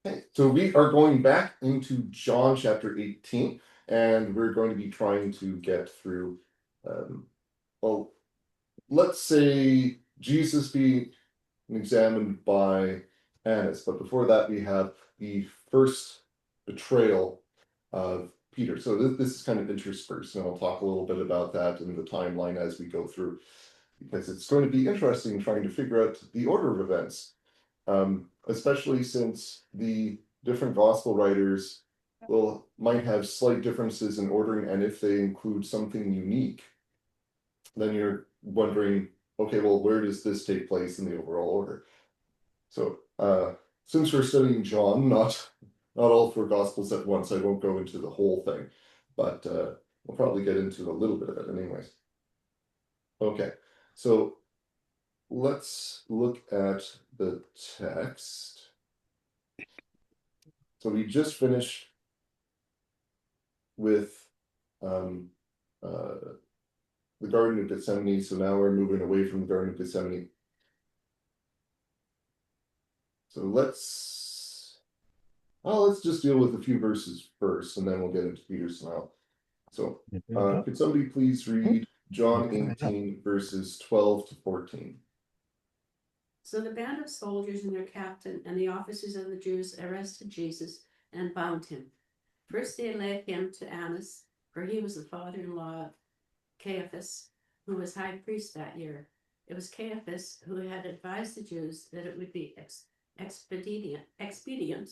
Okay, so we are going back into John chapter 18, and we're going to be trying to get through, um, well, let's say Jesus being examined by Annas, but before that we have the first betrayal of Peter. So this is kind of interspersed, and I'll talk a little bit about that in the timeline as we go through, because it's going to be interesting trying to figure out the order of events, especially since the different gospel writers might have slight differences in ordering, and if they include something unique, then you're wondering, okay, well, where does this take place in the overall order? So, since we're studying John, not all four gospels at once, I won't go into the whole thing, but we'll probably get into a little bit of it anyways. Okay, so let's look at the text. So we just finished with um, uh, the Garden of Gethsemane, so now we're moving away from the Garden of Gethsemane. So let's just deal with a few verses first, and then we'll get into Peter's smile. So, could somebody please read John 18, verses 12 to 14? So the band of soldiers and their captain and the officers of the Jews arrested Jesus and bound him. First they led him to Annas, for he was the father-in-law of Caiaphas, who was high priest that year. It was Caiaphas who had advised the Jews that it would be expedient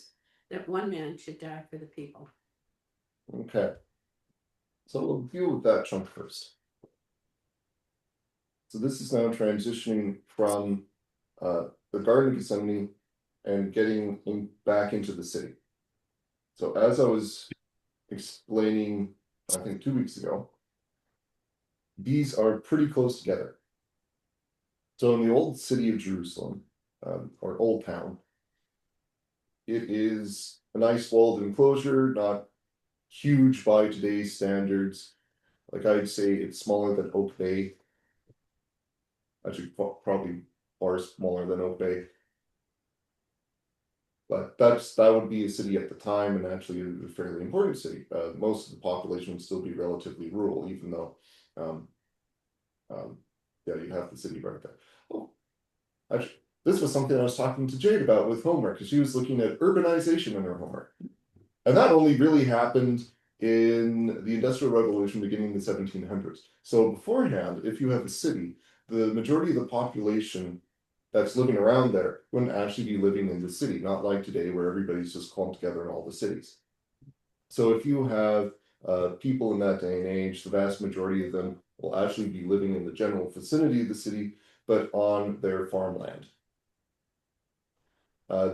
that one man should die for the people. Okay, so we'll deal with that chunk first. So this is now transitioning from the Garden of Gethsemane and getting back into the city. So as I was explaining, I think 2 weeks ago, these are pretty close together. So in the old city of Jerusalem, or Old Town, it is a nice walled enclosure, not huge by today's standards. Like I'd say it's smaller than Oak Bay. Actually, probably far smaller than Oak Bay. But that would be a city at the time, and actually a fairly important city. Most of the population would still be relatively rural, even though, um, yeah, you have the city right there. Oh, actually, this was something I was talking to Jade about with homework, because she was looking at urbanization in her homework. And that only really happened in the Industrial Revolution beginning in the 1700s. So beforehand, if you have a city, the majority of the population that's living around there wouldn't actually be living in the city, not like today where everybody's just clumped together in all the cities. So if you have people in that day and age, the vast majority of them will actually be living in the general vicinity of the city, but on their farmland.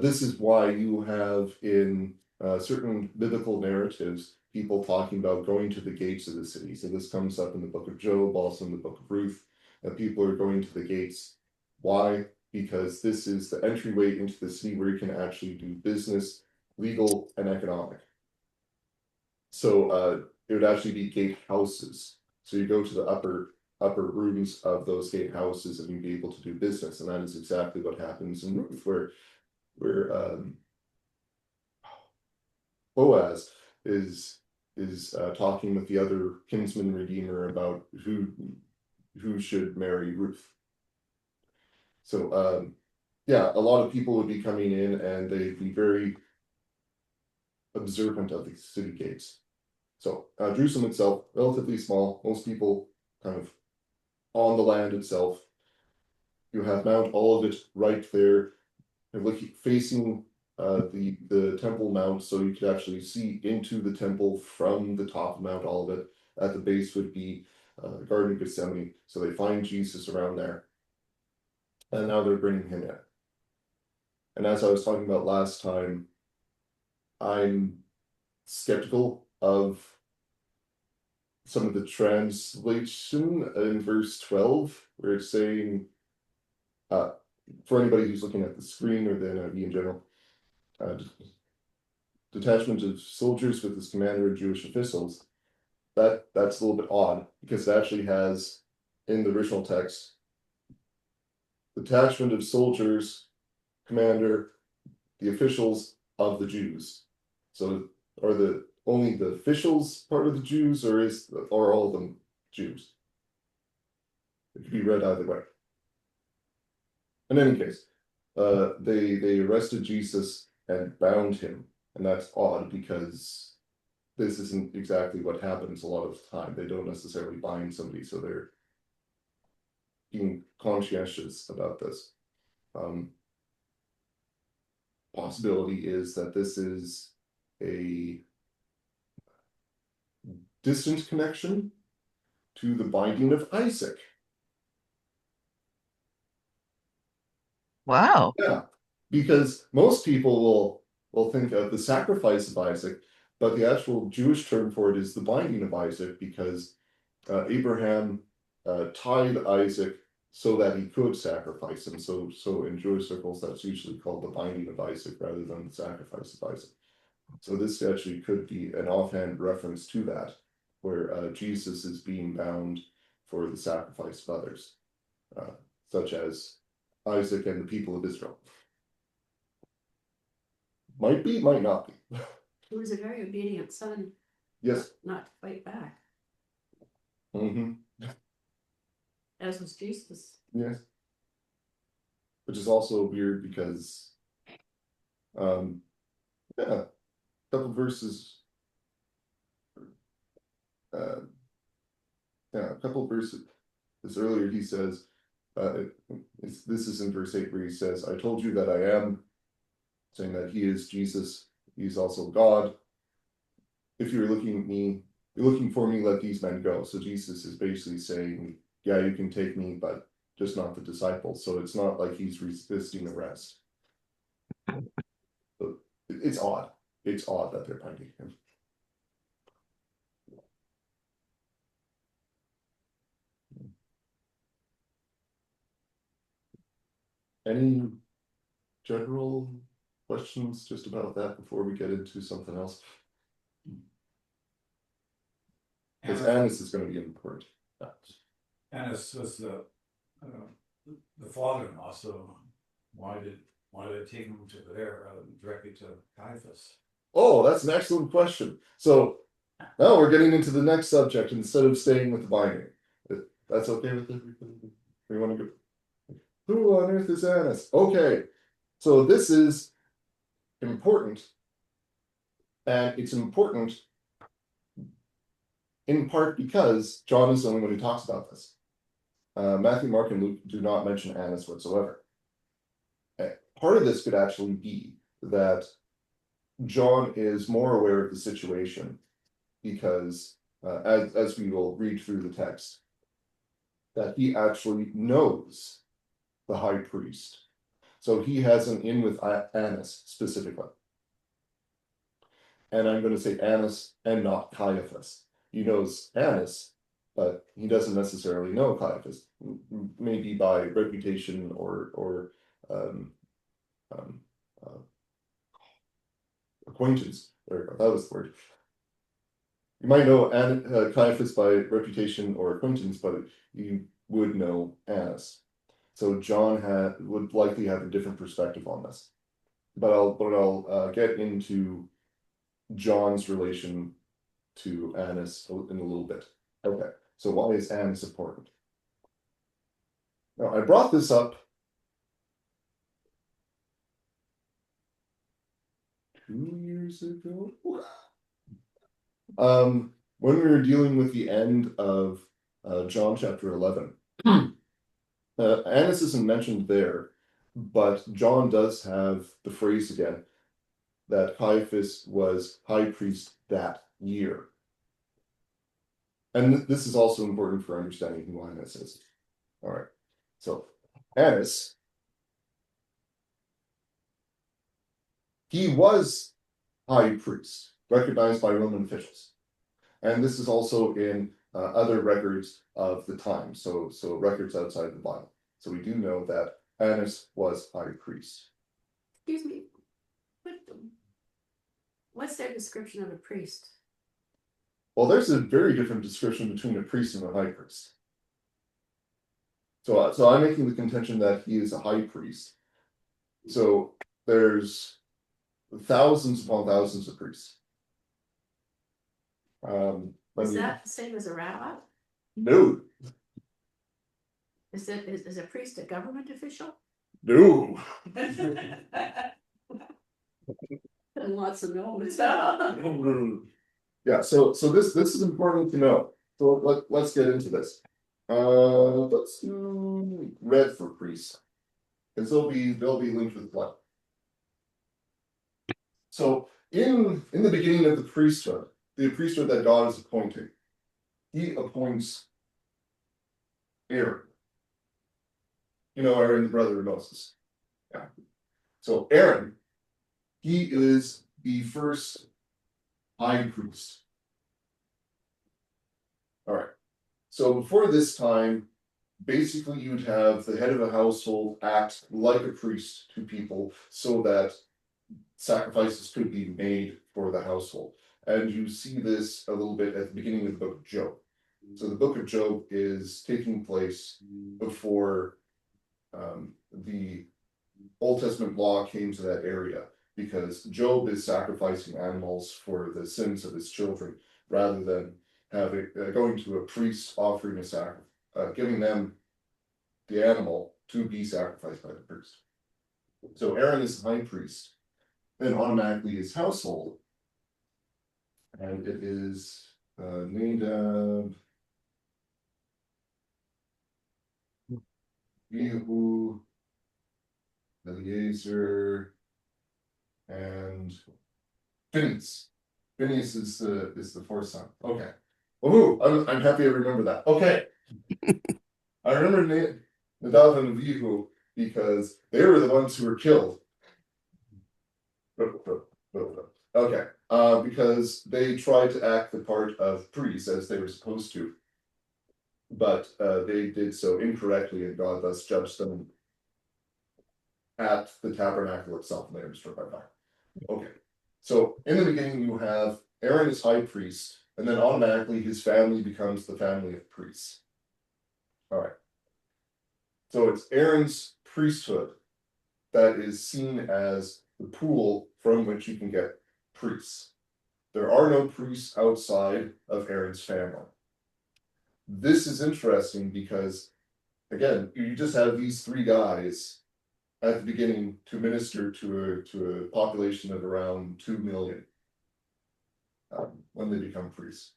This is why you have in certain biblical narratives people talking about going to the gates of the city. So this comes up in the book of Job, also in the book of Ruth, that people are going to the gates. Why? Because this is the entryway into the city where you can actually do business, legal, and economic. So it would actually be gate houses. So you go to the upper rooms of those gate houses and you'd be able to do business. And that is exactly what happens in Ruth, where Boaz is talking with the other kinsman redeemer about who should marry Ruth. So yeah, a lot of people would be coming in and they'd be very observant of the city gates. So Jerusalem itself, relatively small, most people kind of on the land itself. You have Mount Olivet right there, looking facing the Temple Mount, so you could actually see into the temple from the top of Mount Olivet. At the base would be the Garden of Gethsemane. So they find Jesus around there, and now they're bringing him in. And as I was talking about last time, I'm skeptical of some of the translation in verse 12, where it's saying, for anybody who's looking at the screen or the NIV in general, detachment of soldiers with his commander and Jewish officials. That's a little bit odd because it actually has in the original text detachment of soldiers, commander, the officials, of the Jews. So are the only the officials part of the Jews, or are all of them Jews? It could be read either way. In any case, they arrested Jesus and bound him, and that's odd because this isn't exactly what happens a lot of the time. They don't necessarily bind somebody, so they're being conscientious about this. Possibility is that this is a distant connection to the binding of Isaac. Wow. Yeah, because most people will think of the sacrifice of Isaac, but the actual Jewish term for it is the binding of Isaac, because Abraham tied Isaac so that he could sacrifice him. So in Jewish circles, that's usually called the binding of Isaac rather than the sacrifice of Isaac. So this actually could be an offhand reference to that, where Jesus is being bound for the sacrifice of others, such as Isaac and the people of Israel. Might be, might not be. He was a very obedient son. Yes. Not to fight back. Mm-hmm. As was Jesus. Yes. Which is also weird because, yeah, a couple verses, a couple verses earlier, he says, this is in verse 8 where he says, I told you that I am, saying that he is Jesus, he's also God. If you're looking for me, let these men go. So Jesus is basically saying, yeah, you can take me, but just not the disciples. So it's not like he's resisting arrest. So it's odd. It's odd that they're binding him. Any general questions just about that before we get into something else? Because Annas is going to be important. Annas was the father-in-law, so why did it take him to there rather than directly to Caiaphas? Oh, that's an excellent question. So now we're getting into the next subject instead of staying with the binding. That's okay with everybody? We want to go. Who on earth is Annas? Okay, so this is important, and it's important in part because John is the only one who talks about this. Matthew, Mark, and Luke do not mention Annas whatsoever. Part of this could actually be that John is more aware of the situation because, as we will read through the text, that he actually knows the high priest. So he has an in with Annas specifically. And I'm going to say Annas and not Caiaphas. He knows Annas, but he doesn't necessarily know Caiaphas, maybe by reputation or acquaintance. There we go. That was the word. You might know Caiaphas by reputation or acquaintance, but you would know Annas. So John would likely have a different perspective on this. But I'll get into John's relation to Annas in a little bit. Okay, so why is Annas important? Now, I brought this up 2 years ago. When we were dealing with the end of John chapter 11. Annas isn't mentioned there, but John does have the phrase again that Caiaphas was high priest that year. And this is also important for understanding who Annas is. All right, so Annas, he was high priest, recognized by Roman officials. And this is also in other records of the time, so records outside the Bible. So we do know that Annas was high priest. Excuse me, what's their description of a priest? Well, there's a very different description between a priest and a high priest. So I'm making the contention that he is a high priest. So there's thousands upon thousands of priests. Is that the same as a rabbi? No, Is a priest a government official? no. And lots of no's. Yeah, so this is important to know. So let's get into this. Let's do red for priests, because they'll be linked with blood. So in the beginning of the priesthood that God is appointing, he appoints Aaron. You know, Aaron, the brother of Moses. Yeah. So Aaron, he is the first high priest. All right. So before this time, basically you'd have the head of a household act like a priest to people so that sacrifices could be made for the household. And you see this a little bit at the beginning of the book of Job. So the book of Job is taking place before the Old Testament law came to that area, because Job is sacrificing animals for the sins of his children rather than having going to a priest offering a sacrifice, giving them the animal to be sacrificed by the priest. So Aaron is the high priest, then automatically his household, and it is Nadab, Yehu, Eliezer, and Phineas. Phineas is the fourth son. Okay. Oh, I'm happy I remember that. Okay. I remember Nadav and Abihu because they were the ones who were killed. Okay. Because they tried to act the part of priests as they were supposed to, but they did so incorrectly, and God thus judged them at the tabernacle itself, and they were destroyed by fire. Okay. So in the beginning, you have Aaron as high priest, and then automatically his family becomes the family of priests. All right. So it's Aaron's priesthood that is seen as the pool from which you can get priests. There are no priests outside of Aaron's family. This is interesting because, again, you just have these three guys at the beginning to minister to a population of around 2 million when they become priests.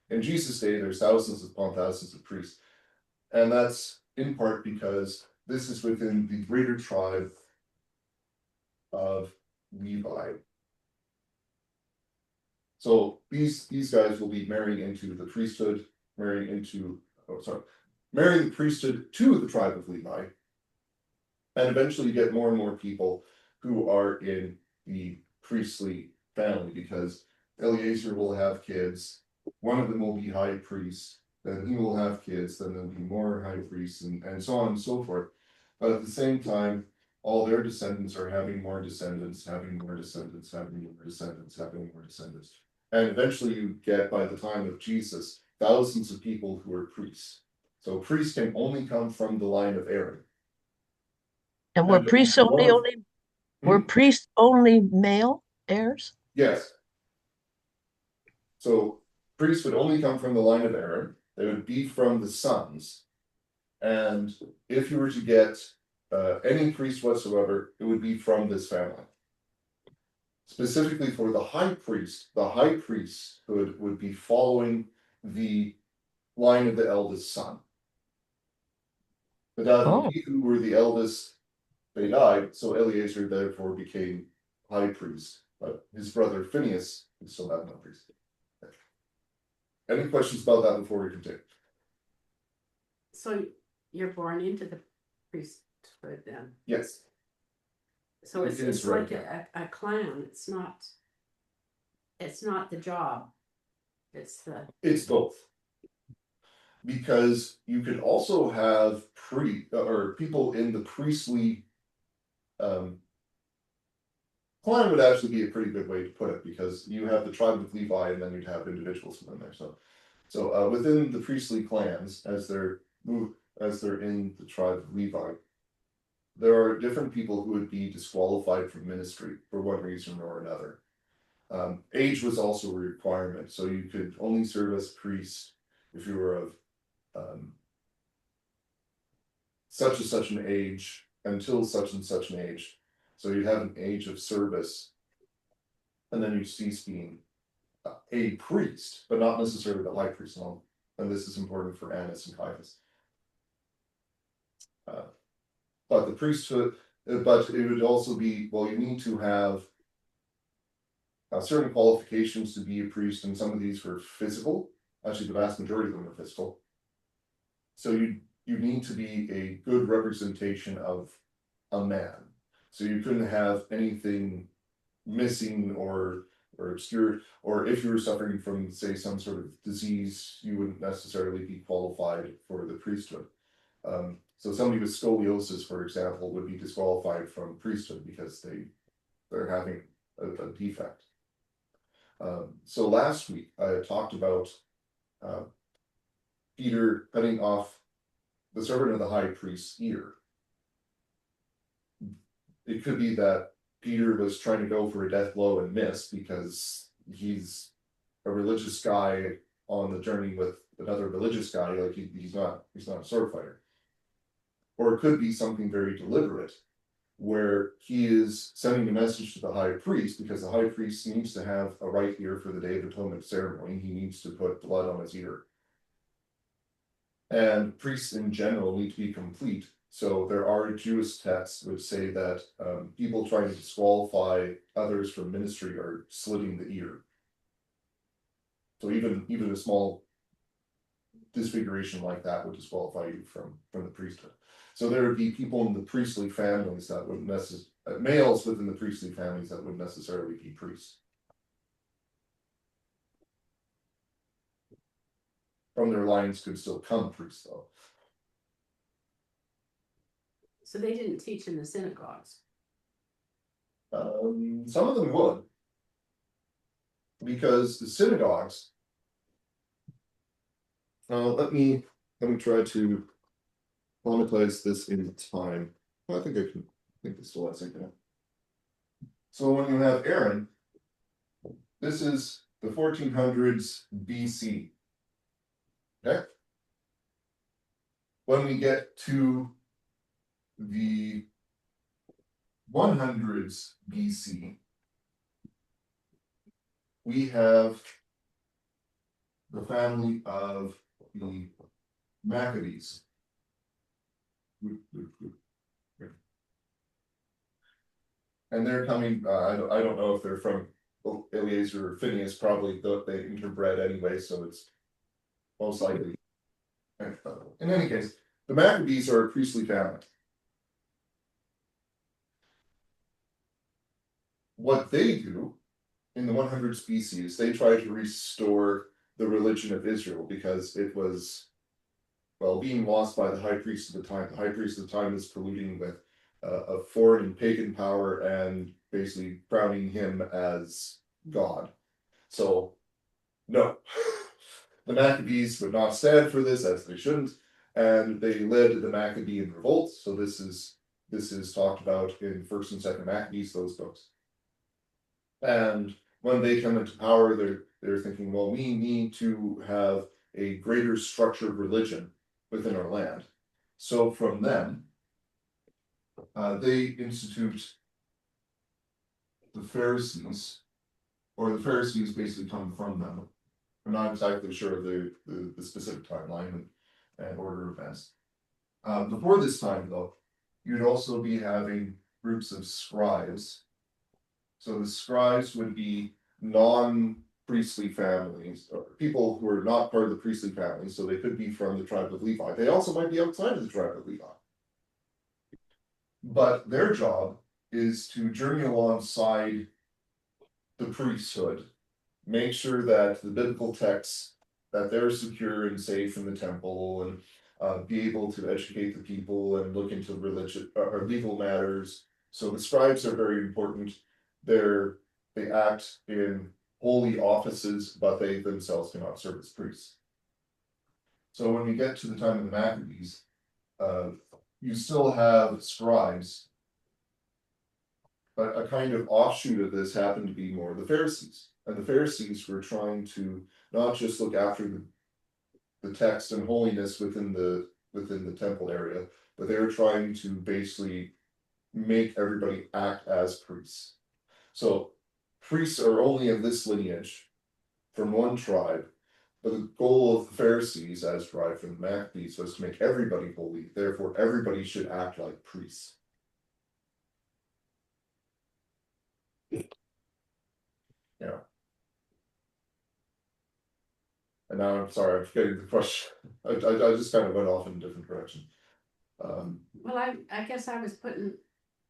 In Jesus' day, there's thousands upon thousands of priests, and that's in part because this is within the greater tribe of Levi. So these guys will be marrying into the priesthood, marrying the priesthood to the tribe of Levi, and eventually you get more and more people who are in the priestly family, because Eliezer will have kids, one of them will be high priest, then he will have kids, then there'll be more high priests, and so on and so forth. But at the same time, all their descendants are having more descendants, having more descendants, having more descendants, having more descendants. And eventually you get, by the time of Jesus, thousands of people who are priests. So priests can only come from the line of Aaron. And were priests only male heirs? Yes. So priests would only come from the line of Aaron. They would be from the sons. And if you were to get any priest whatsoever, it would be from this family. Specifically for the high priesthood would be following the line of the eldest son. But who were the eldest, they died, so Eliezer therefore became high priest, but his brother Phineas is still not a priest. Any questions about that before we continue? So you're born into the priesthood then? Yes. So It is it's right, like a clan. It's not the job. It's both. Because you could also have people in the priestly clan would actually be a pretty good way to put it, because you have the tribe of Levi and then you'd have individuals within there. So within the priestly clans, as they're in the tribe of Levi, there are different people who would be disqualified from ministry for one reason or another. Age was also a requirement, so you could only serve as priest if you were of such and such an age until such and such an age. So you'd have an age of service, and then you cease being a priest, but not necessarily the high priest. And this is important for Annas and Caiaphas. But the priesthood, but it would also be, well, you need to have certain qualifications to be a priest, and some of these were physical. Actually, the vast majority of them are physical. So you need to be a good representation of a man. So you couldn't have anything missing or obscure, or if you were suffering from, say, some sort of disease, you wouldn't necessarily be qualified for the priesthood. So somebody with scoliosis, for example, would be disqualified from priesthood because they're having a defect. So last week I talked about Peter cutting off the servant of the high priest's ear. It could be that Peter was trying to go for a death blow and miss because he's a religious guy on the journey with another religious guy. Like he's not a sword fighter. Or it could be something very deliberate, where he is sending a message to the high priest, because the high priest needs to have a right ear for the Day of Atonement ceremony. He needs to put blood on his ear. And priests in general need to be complete. So there are Jewish texts which say that people trying to disqualify others from ministry are slitting the ear. So even a small disfiguration like that would disqualify you from the priesthood. So there would be people in the priestly families that wouldn't necessarily, males within the priestly families that wouldn't necessarily be priests. From their lines could still come priests, though. So they didn't teach in the synagogues. Some of them would, because the synagogues. Let me try to lematize this in time. Well, I think I can. I think this still has it. So when you have Aaron, this is the 1400s BC. Okay. When we get to the 100s BC, we have the family of the Maccabees. And they're coming, I don't know if they're from Eleazar or Phineas, probably they interbred anyway, so it's most likely. In any case, the Maccabees are a priestly family. What they do in the 100s BC is they try to restore the religion of Israel, because it was, well, being lost by the high priest of the time. The high priest of the time is colluding with a foreign and pagan power and basically crowning him as God. So, no. The Maccabees would not stand for this, as they shouldn't, and they led the Maccabean revolt. So this is talked about in First and Second Maccabees, those books. And when they come into power, they're thinking, well, we need to have a greater structured religion within our land. So from them, they institute the Pharisees, or the Pharisees basically come from them. I'm not exactly sure of the specific timeline and order of events. Before this time, though, you'd also be having groups of scribes. So the scribes would be non-priestly families, or people who are not part of the priestly family, so they could be from the tribe of Levi. They also might be outside of the tribe of Levi. But their job is to journey alongside the priesthood, make sure that the biblical texts, that they're secure and safe in the temple, and be able to educate the people and look into religion or legal matters. So the scribes are very important. They act in holy offices, but they themselves cannot serve as priests. So when we get to the time of the Maccabees, you still have scribes. But a kind of offshoot of this happened to be more the Pharisees. And the Pharisees were trying to not just look after the text and holiness within the temple area, but they were trying to basically make everybody act as priests. So priests are only of this lineage from one tribe, but the goal of the Pharisees, as derived from the Maccabees, was to make everybody holy. Therefore, everybody should act like priests. Yeah. And now I'm sorry, I'm forgetting the question. I just kind of went off in a different direction. Well, I guess I was putting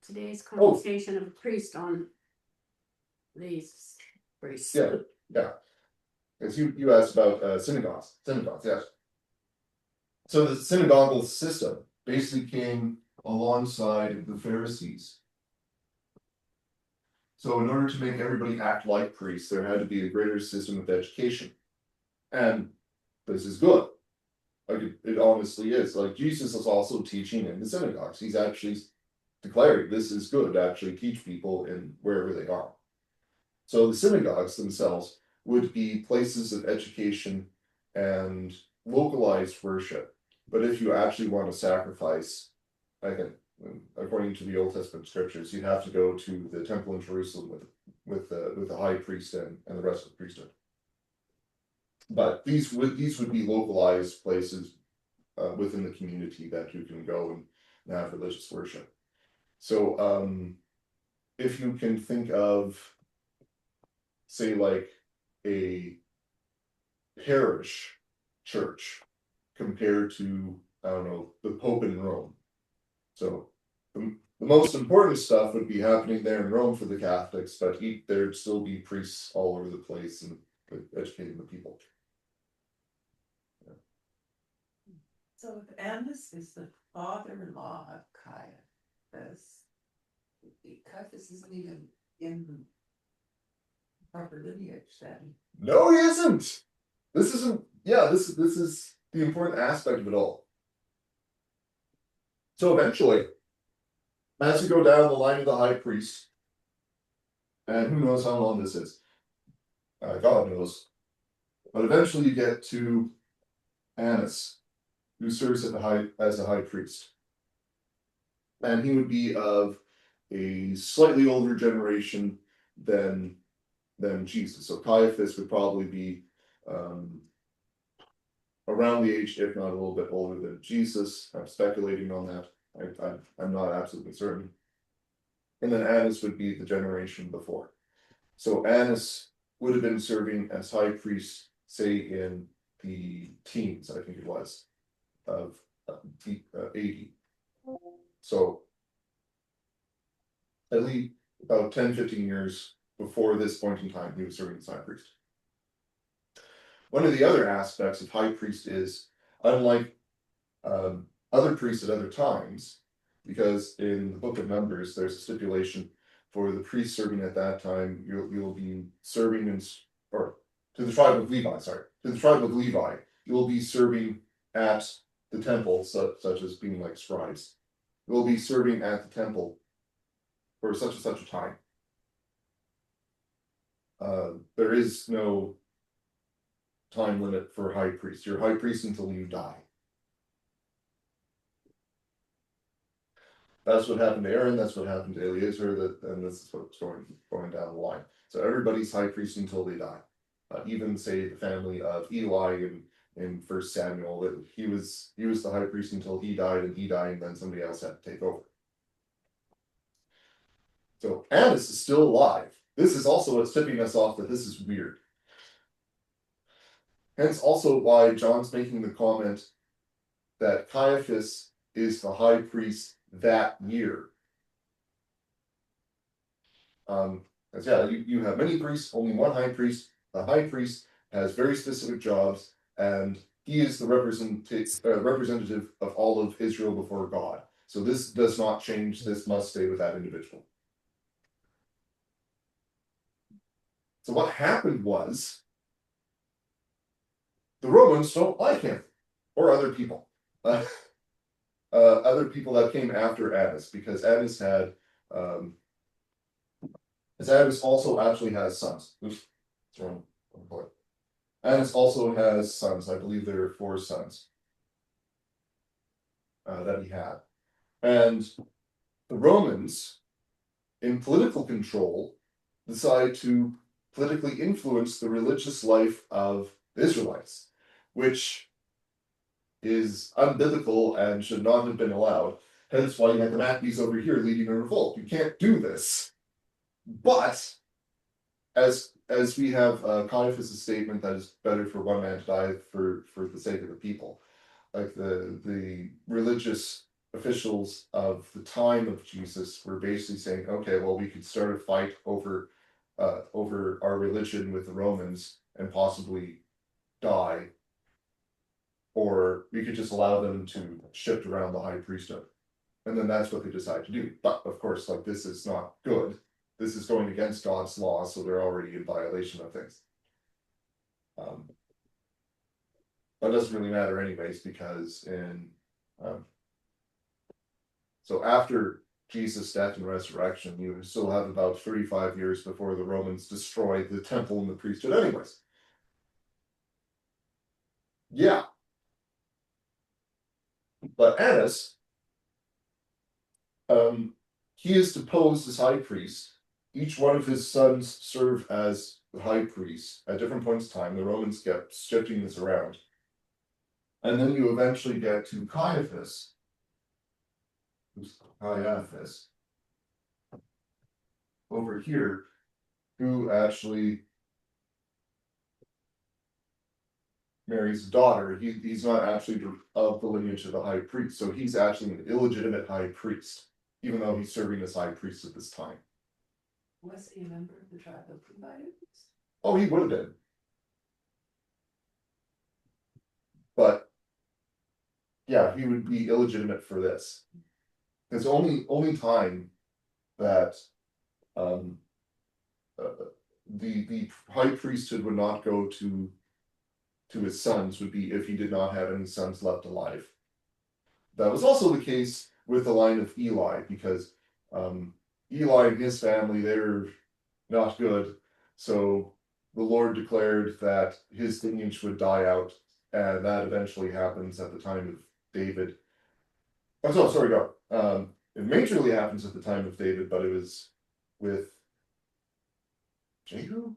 today's Oh. conversation of a priest on these priests. Yeah. As you asked about synagogues, yes. So the synagogal system basically came alongside the Pharisees. So in order to make everybody act like priests, there had to be a greater system of education. And this is good. Like it honestly is. Like Jesus is also teaching in the synagogues. He's actually declaring this is good to actually teach people in wherever they are. So the synagogues themselves would be places of education and localized worship. But if you actually want to sacrifice, I think, according to the Old Testament scriptures, you'd have to go to the temple in Jerusalem with the high priest and the rest of the priesthood. But these would be localized places within the community that you can go and have religious worship. So if you can think of, say, like a parish church compared to, I don't know, the Pope in Rome. So the most important stuff would be happening there in Rome for the Catholics, but there'd still be priests all over the place and educating the people. So if Annas is the father-in-law of Caiaphas, Caiaphas isn't even in the proper lineage then. No, he isn't. This isn't. Yeah, this is the important aspect of it all. So eventually, as you go down the line of the high priest, and who knows how long this is, God knows, but eventually you get to Annas, who serves as a high priest, and he would be of a slightly older generation than Jesus. So Caiaphas would probably be around the age, if not a little bit older than Jesus. I'm speculating on that. I'm not absolutely certain. And then Annas would be the generation before. So Annas would have been serving as high priest, say in the teens, I think it was, of AD. So at least about 10-15 years before this point in time, he was serving as high priest. One of the other aspects of high priest is, unlike other priests at other times, because in the book of Numbers, there's a stipulation for the priest serving at that time, you'll be serving to the tribe of Levi, you will be serving at the temple, such as being like scribes. You will be serving at the temple for such and such a time. There is no time limit for high priest. You're high priest until you die. That's what happened to Aaron. That's what happened to Eliezer. And this is what's going down the line. So everybody's high priest until they die. Even say the family of Eli in 1 Samuel, that he was the high priest until he died, and then somebody else had to take over. So Annas is still alive. This is also what's tipping us off that this is weird. Hence also why John's making the comment that Caiaphas is the high priest that year. As you have many priests, only one high priest. The high priest has very specific jobs, and he is the representative of all of Israel before God. So this does not change. This must stay with that individual. So what happened was, the Romans don't like him or other people. other people that came after Annas, because Annas had, as Annas also actually has sons. Oops, wrong point. Annas also has sons. I believe there are 4 sons that he had, and the Romans, in political control, decide to politically influence the religious life of the Israelites, which is unbiblical and should not have been allowed. Hence why you have the Maccabees over here leading a revolt. You can't do this. But as we have Caiaphas' statement that is better for one man to die for the sake of the people, like the religious officials of the time of Jesus were basically saying, okay, well, we could start a fight over our religion with the Romans and possibly die, or we could just allow them to shift around the high priesthood. And then that's what they decide to do. But of course, like, this is not good. This is going against God's law, so they're already in violation of things. That doesn't really matter anyways, because so after Jesus' death and resurrection, you still have about 35 years before the Romans destroy the temple and the priesthood anyways. Yeah. But Annas, he is deposed as high priest. Each one of his sons serve as the high priest at different points in time. The Romans kept shifting this around. And then you eventually get to Caiaphas. Who's Caiaphas? Over here, who actually marries a daughter. He's not actually of the lineage of the high priest, so he's actually an illegitimate high priest, even though he's serving as high priest at this time. Was he a member of the tribe of Levi? Oh, he would have been. But yeah, he would be illegitimate for this. It's only time that the high priesthood would not go to his sons would be if he did not have any sons left alive. That was also the case with the line of Eli, because Eli and his family, they're not good. So the Lord declared that his lineage would die out, and that eventually happens at the time of David. I'm so sorry, God. It majorly happens at the time of David, but it was with Jehu?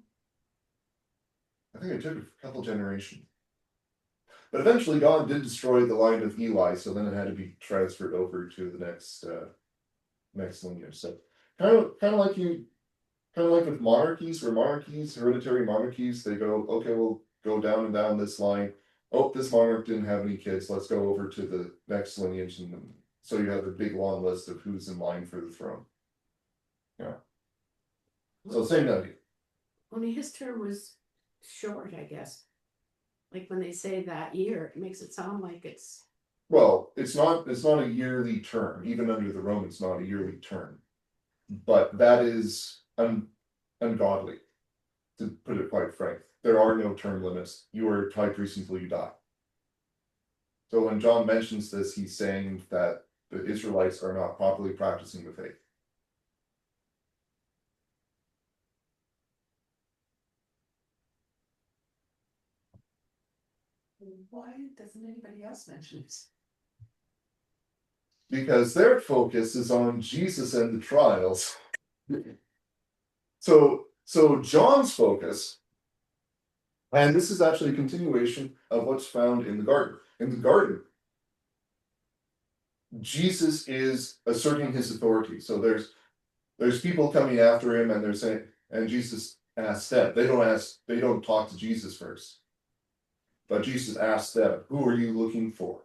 I think it took a couple generations. But eventually God did destroy the line of Eli, so then it had to be transferred over to the next lineage. So kind of like with monarchies, where hereditary monarchies, they go, okay, we'll go down and down this line. Oh, this monarch didn't have any kids. Let's go over to the next lineage, and so you have a big long list of who's in line for the throne. Yeah. So same idea. Only his term was short, I guess. Like when they say that year, it makes it sound like it's. Well, it's not a yearly term. Even under the Romans, not a yearly term. But that is ungodly, to put it quite frank. There are no term limits. You are high priest until you die. So when John mentions this, he's saying that the Israelites are not properly practicing the faith. Why doesn't anybody else mention this? Because their focus is on Jesus and the trials. So John's focus, and this is actually a continuation of what's found in the garden. In the garden, Jesus is asserting his authority. So there's people coming after him, and they're saying, and Jesus asks them. They don't talk to Jesus first. But Jesus asks them, who are you looking for?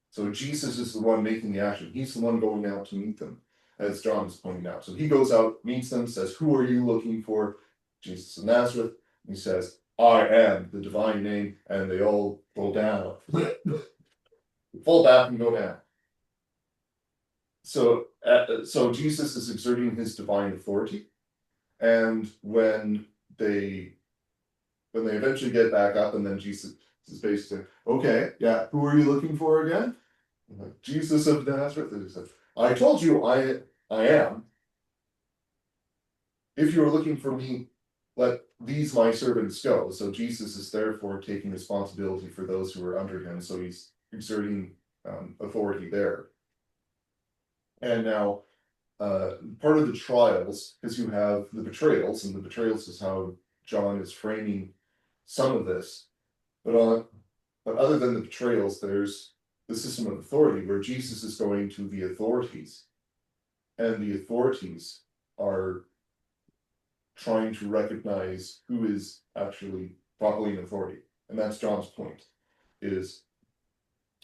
So Jesus is the one making the action. He's the one going out to meet them, as John is pointing out. So he goes out, meets them, says, who are you looking for? Jesus of Nazareth. And he says, I am the divine name, and they all go down. Fall back and go down. So Jesus is exerting his divine authority, and when they eventually get back up, and then Jesus is basically, okay, yeah, who are you looking for again? Jesus of Nazareth, and he said, I told you I am. If you are looking for me, let these my servants go. So Jesus is therefore taking responsibility for those who are under him. So he's exerting authority there. And now, part of the trials, because you have the betrayals, and the betrayals is how John is framing some of this. But other than the betrayals, there's the system of authority where Jesus is going to the authorities, and the authorities are trying to recognize who is actually properly in authority. And that's John's point, is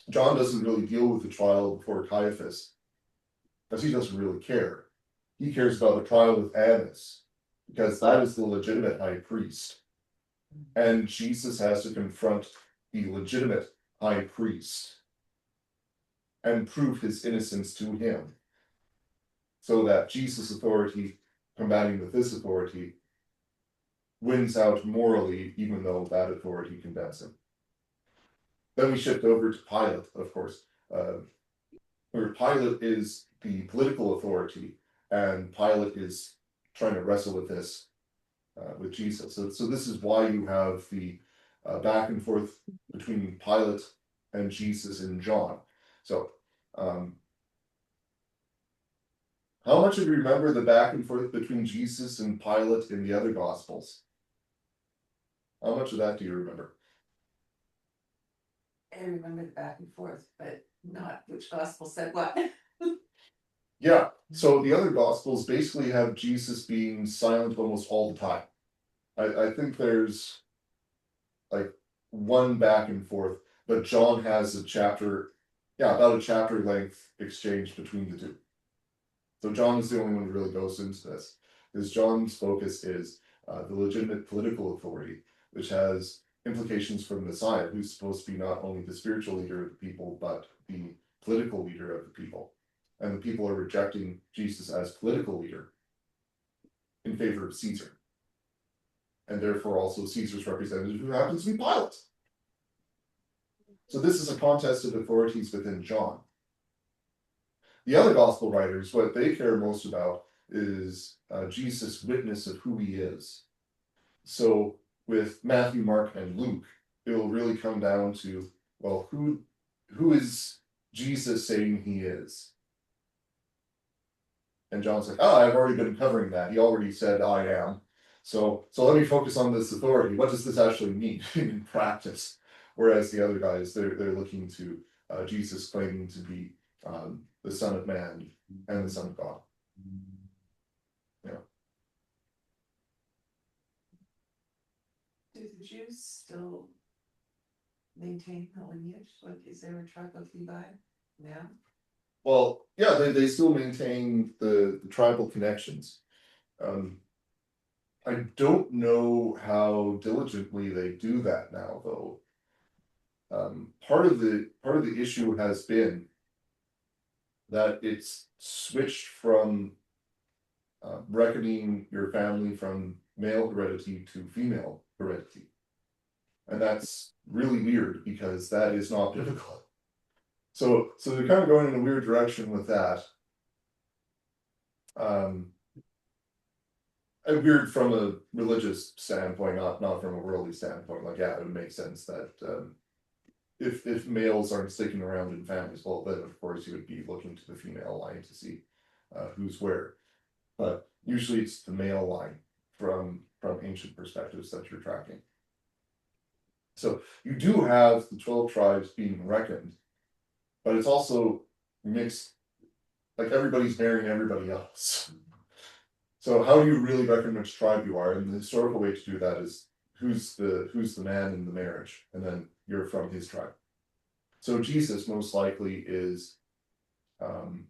John doesn't really deal with the trial before Caiaphas, because he doesn't really care. He cares about the trial with Annas, because that is the legitimate high priest. And Jesus has to confront the legitimate high priest and prove his innocence to him, so that Jesus' authority combating with this authority wins out morally, even though that authority condemns him. Then we shift over to Pilate, of course, where Pilate is the political authority, and Pilate is trying to wrestle with this with Jesus. So this is why you have the back and forth between Pilate and Jesus in John. So how much of you remember the back and forth between Jesus and Pilate in the other Gospels? How much of that do you remember? I remember the back and forth, but not which gospel said what. Yeah, so the other Gospels basically have Jesus being silent almost all the time. I think there's like one back and forth, but John has a chapter, about a chapter length exchange between the two. So John is the only one who really goes into this, because John's focus is the legitimate political authority, which has implications for the Messiah, who's supposed to be not only the spiritual leader of the people, but the political leader of the people. And the people are rejecting Jesus as political leader in favor of Caesar. And therefore also Caesar's representative, who happens to be Pilate. So this is a contest of authorities within John. The other gospel writers, what they care most about is Jesus' witness of who he is. So with Matthew, Mark, and Luke, it will really come down to, well, who is Jesus saying he is? And John's like, I've already been covering that. He already said I am. So let me focus on this authority. What does this actually mean in practice? Whereas the other guys, they're looking to Jesus claiming to be the Son of Man and the Son of God. Yeah. Do the Jews still maintain the lineage? Like, is there a tribe of Levi now? Well, yeah, they still maintain the tribal connections. I don't know how diligently they do that now, though. Part of the issue has been that it's switched from reckoning your family from male heredity to female heredity. And that's really weird because that is not biblical. So they're kind of going in a weird direction with that. Weird from a religious standpoint, not from a worldly standpoint. Like, yeah, it would make sense that if males aren't sticking around in families, well, then of course you would be looking to the female line to see who's where. But usually it's the male line from ancient perspectives that you're tracking. So you do have the 12 tribes being reckoned, but it's also mixed, like everybody's marrying everybody else. So how do you really reckon which tribe you are? And the historical way to do that is who's the man in the marriage, and then you're from his tribe. So Jesus most likely is the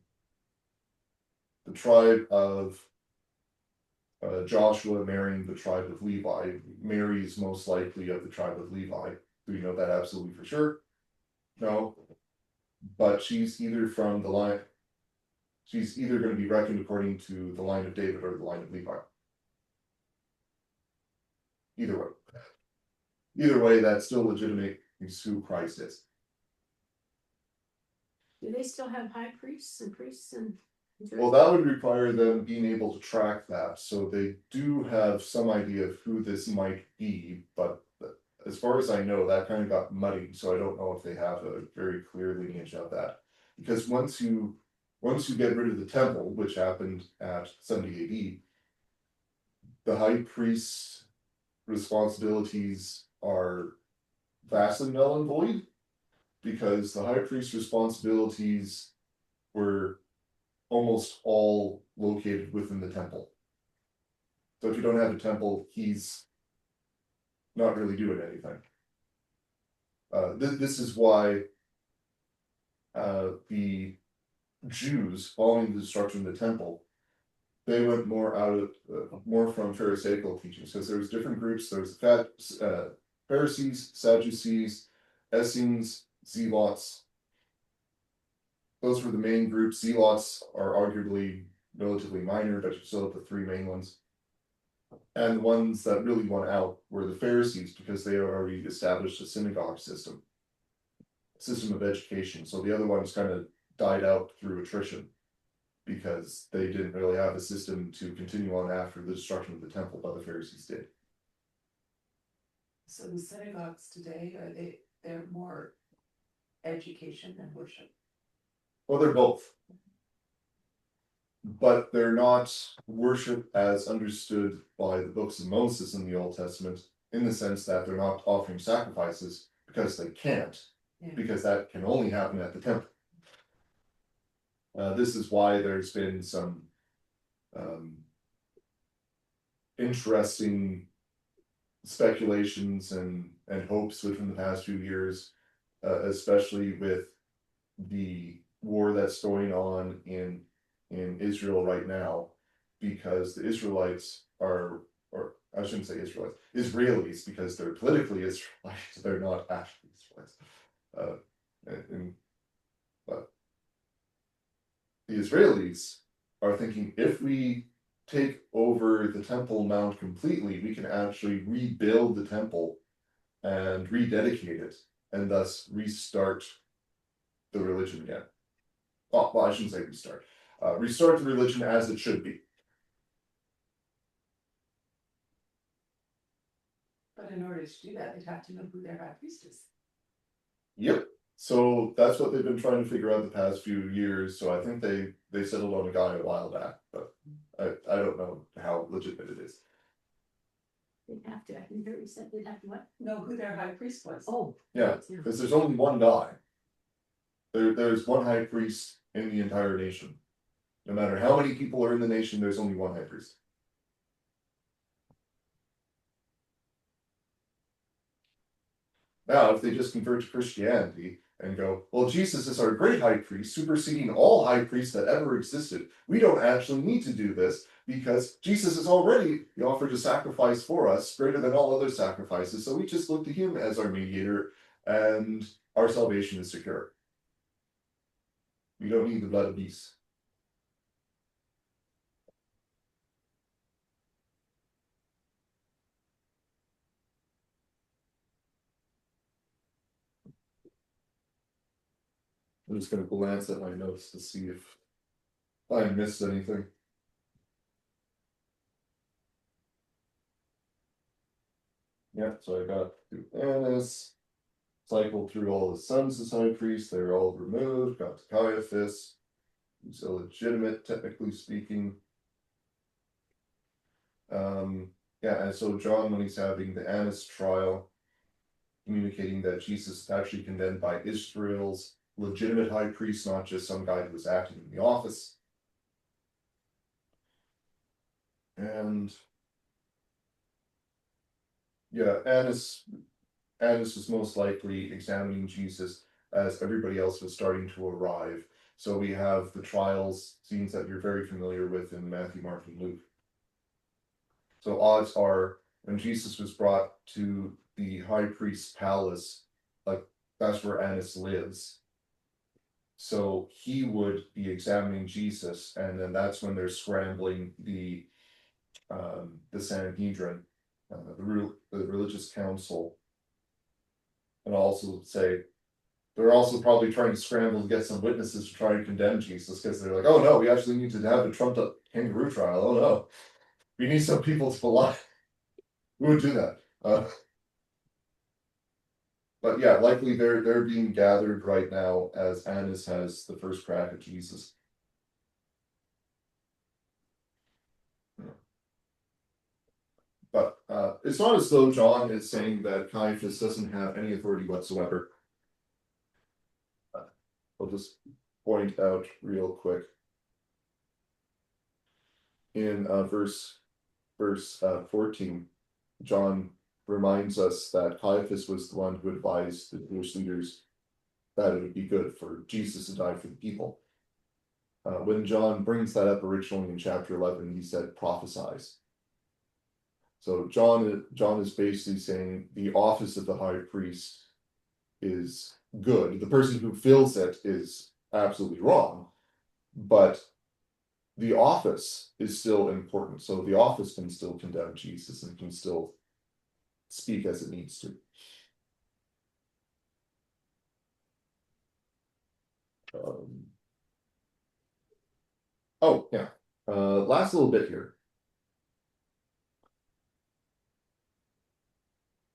tribe of Joshua marrying the tribe of Levi. Mary is most likely of the tribe of Levi. Do we know that absolutely for sure? No. But she's either from the line, she's either going to be reckoned according to the line of David or the line of Levi. Either way. Either way, that still legitimates who Christ is. Do they still have high priests and priests and? Well, that would require them being able to track that, so they do have some idea of who this might be, but as far as I know, that kind of got muddied, so I don't know if they have a very clear lineage of that. Because once you get rid of the temple, which happened at 70 AD, the high priest's responsibilities are vastly null and void, because the high priest's responsibilities were almost all located within the temple. So if you don't have a temple, he's not really doing anything. This is why the Jews, following the destruction of the temple, they went more out of more from Pharisaical teachings, because there was different groups. There was Pharisees, Sadducees, Essenes, Zealots. Those were the main groups. Zealots are arguably relatively minor, but you still have the three main ones. And the ones that really won out were the Pharisees, because they had already established a synagogue system of education. So the other ones kind of died out through attrition, because they didn't really have a system to continue on after the destruction of the temple, but the Pharisees did. So the synagogues today, they're more education than worship? Well, they're both. But they're not worship as understood by the books of Moses in the Old Testament, in the sense that they're not offering sacrifices because they can't, because that can only happen at the temple. This is why there's been some interesting speculations and hopes within the past few years, especially with the war that's going on in Israel right now, because the Israelites are, or I shouldn't say Israelites, Israelis, because they're politically Israelites, they're not actually Israelites. But the Israelis are thinking, if we take over the Temple Mount completely, we can actually rebuild the temple and rededicate it, and thus restart the religion again. Well, I shouldn't say restart. Restart the religion as it should be. But in order to do that, they'd have to know who their high priest is. Yep. So that's what they've been trying to figure out the past few years. So I think they settled on a guy a while back, but I don't know how legitimate it is. They'd have to, I think they said they'd have to what? Know who their high priest was. Oh. Yeah, because there's only one guy. There's one high priest in the entire nation. No matter how many people are in the nation, there's only one high priest. Now, if they just convert to Christianity and go, well, Jesus is our great high priest, superseding all high priests that ever existed. We don't actually need to do this, because Jesus is already offered a sacrifice for us, greater than all other sacrifices. So we just look to him as our mediator, and our salvation is secure. We don't need the blood of beasts. I'm just going to glance at my notes to see if I missed anything. Yeah, so I got through Annas, cycled through all the sons of high priest, they were all removed, got to Caiaphas, who's illegitimate, technically speaking. Yeah, and so John, when he's having the Annas trial, communicating that Jesus is actually condemned by Israel's legitimate high priest, not just some guy who was acting in the office. And yeah, Annas was most likely examining Jesus as everybody else was starting to arrive. So we have the trials scenes that you're very familiar with in Matthew, Mark, and Luke. So odds are, when Jesus was brought to the high priest's palace, like that's where Annas lives. So he would be examining Jesus, and then that's when they're scrambling the Sanhedrin, the religious council, and also say, they're also probably trying to scramble to get some witnesses to try and condemn Jesus because they're like, oh no, we actually need to have a trumped up kangaroo trial. Oh no, we need some people to lie. Who would do that? But yeah, likely they're being gathered right now as Annas has the first crack at Jesus. But it's not as though John is saying that Caiaphas doesn't have any authority whatsoever. I'll just point out real quick in verse 14, John reminds us that Caiaphas was the one who advised the Jewish leaders that it would be good for Jesus to die for the people. When John brings that up originally in chapter 11, he said prophesies. So John is basically saying the office of the high priest is good. The person who fills it is absolutely wrong, but the office is still important. So the office can still condemn Jesus and can still speak as it needs to. Oh yeah, last little bit here.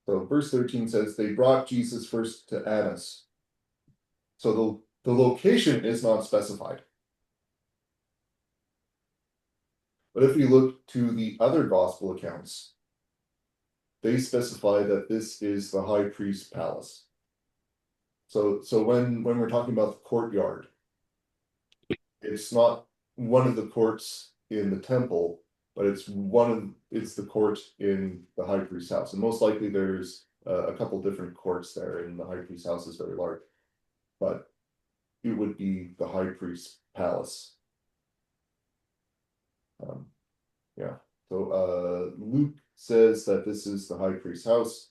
So verse 13 says, they brought Jesus first to Annas. So the location is not specified. But if we look to the other gospel accounts, they specify that this is the high priest's palace. So when we're talking about the courtyard, it's not one of the courts in the temple, but it's the court in the high priest's house. And most likely there's a couple different courts there, and the high priest's house is very large. But it would be the high priest's palace. Yeah. So Luke says that this is the high priest's house.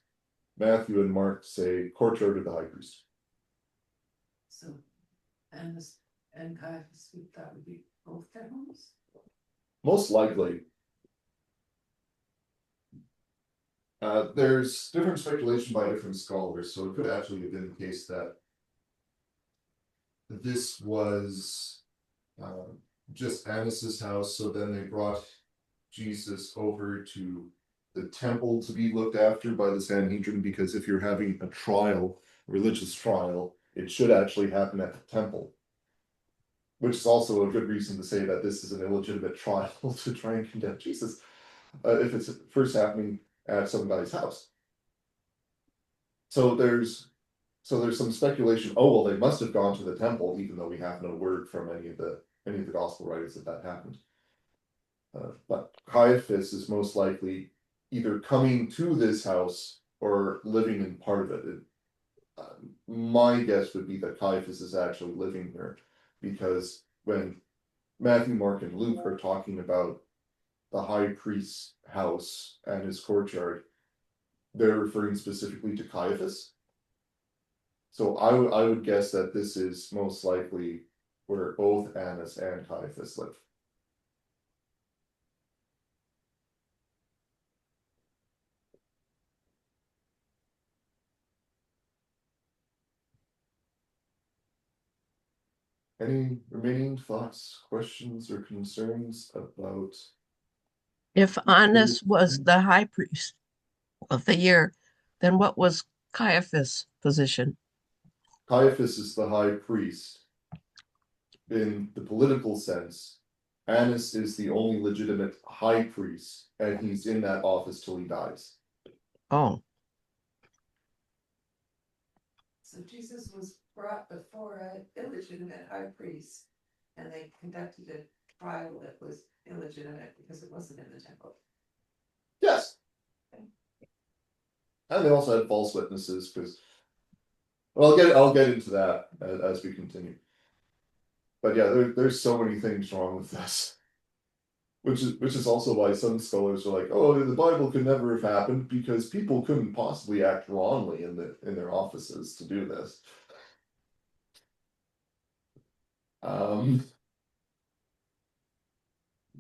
Matthew and Mark say courtyard of the high priest. So, and Caiaphas, that would be both their homes? Most likely. There's different speculation by different scholars, so it could actually have been the case that this was just Annas's house, so then they brought Jesus over to the temple to be looked after by the Sanhedrin, because if you're having a trial, religious trial, it should actually happen at the temple. Which is also a good reason to say that this is an illegitimate trial to try and condemn Jesus, if it's first happening at somebody's house. So there's some speculation. Oh well, they must have gone to the temple, even though we have no word from any of the gospel writers that happened. But Caiaphas is most likely either coming to this house or living in part of it. My guess would be that Caiaphas is actually living here, because when Matthew, Mark, and Luke are talking about the high priest's house and his courtyard, they're referring specifically to Caiaphas. So I would guess that this is most likely where both Annas and Caiaphas live. Any remaining thoughts, questions, or concerns about? If Annas was the high priest of the year, then what was Caiaphas' position? Caiaphas is the high priest. In the political sense, Annas is the only legitimate high priest, and he's in that office till he dies. Oh, So Jesus was brought before an illegitimate high priest, and they conducted a trial that was illegitimate because it wasn't in the temple. Yes. And they also had false witnesses, because I'll get into that as we continue. But yeah, there's so many things wrong with this. Which is also why some scholars are like, oh, the Bible could never have happened because people couldn't possibly act wrongly in their offices to do this.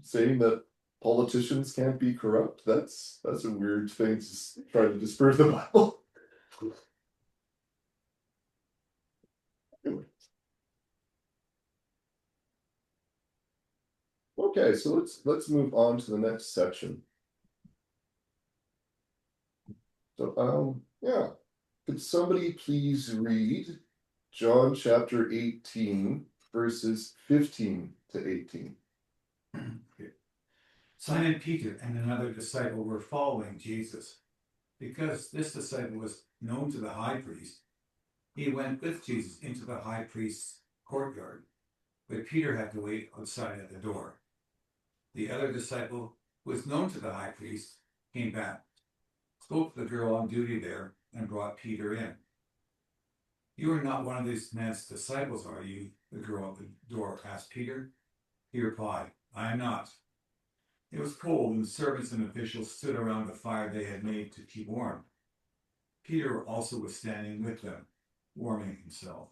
Saying that politicians can't be corrupt, that's a weird thing to try to disprove the Bible. Okay, so let's move on to the next section. So yeah, could somebody please read John chapter 18 verses 15 to 18? Okay. Simon Peter and another disciple were following Jesus. Because this disciple was known to the high priest, he went with Jesus into the high priest's courtyard, but Peter had to wait outside at the door. The other disciple, who was known to the high priest, came back, spoke to the girl on duty there, and brought Peter in. You are not one of this man's disciples, are you? The girl at the door asked Peter. He replied, I am not. It was cold, and servants and officials stood around the fire they had made to keep warm. Peter also was standing with them, warming himself.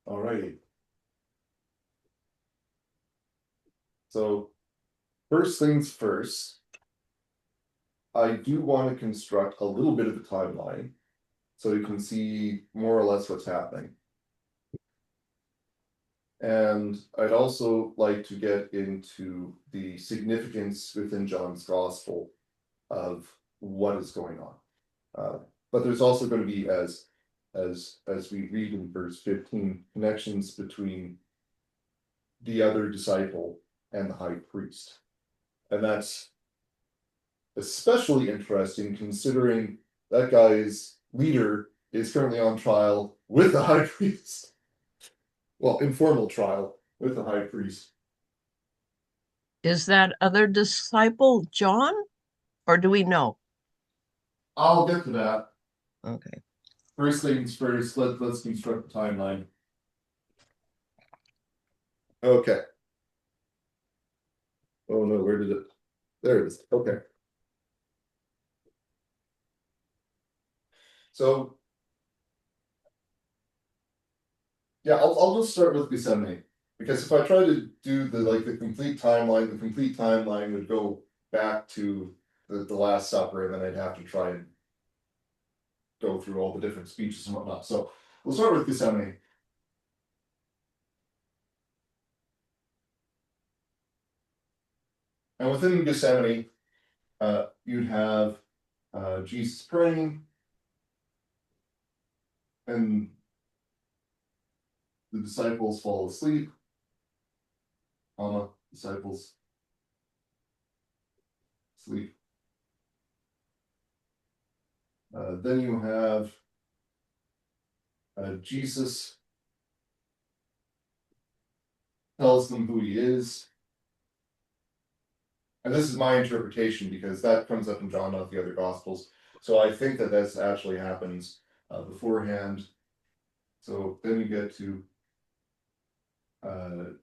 All righty. So first things first, I do want to construct a little bit of a timeline so you can see more or less what's happening. And I'd also like to get into the significance within John's gospel of what is going on. But there's also going to be, as we read in verse 15, connections between the other disciple and the high priest. And that's especially interesting considering that guy's leader is currently on trial with the high priest. Well, informal trial with the high priest. Is that other disciple John, or do we know? I'll get to that. Okay. First things first, let's construct the timeline. Okay. Oh no, where did it? There it is. Okay. So yeah, I'll just start with Gethsemane. Because if I try to do the complete timeline would go back to the Last Supper, and then I'd have to try and go through all the different speeches and whatnot. So we'll start with Gethsemane. And within Gethsemane, you'd have Jesus praying, and the disciples fall asleep. Disciples sleep. Then you have Jesus tells them who he is. And this is my interpretation because that comes up in John, not the other Gospels. So I think that this actually happens beforehand. So then you get to the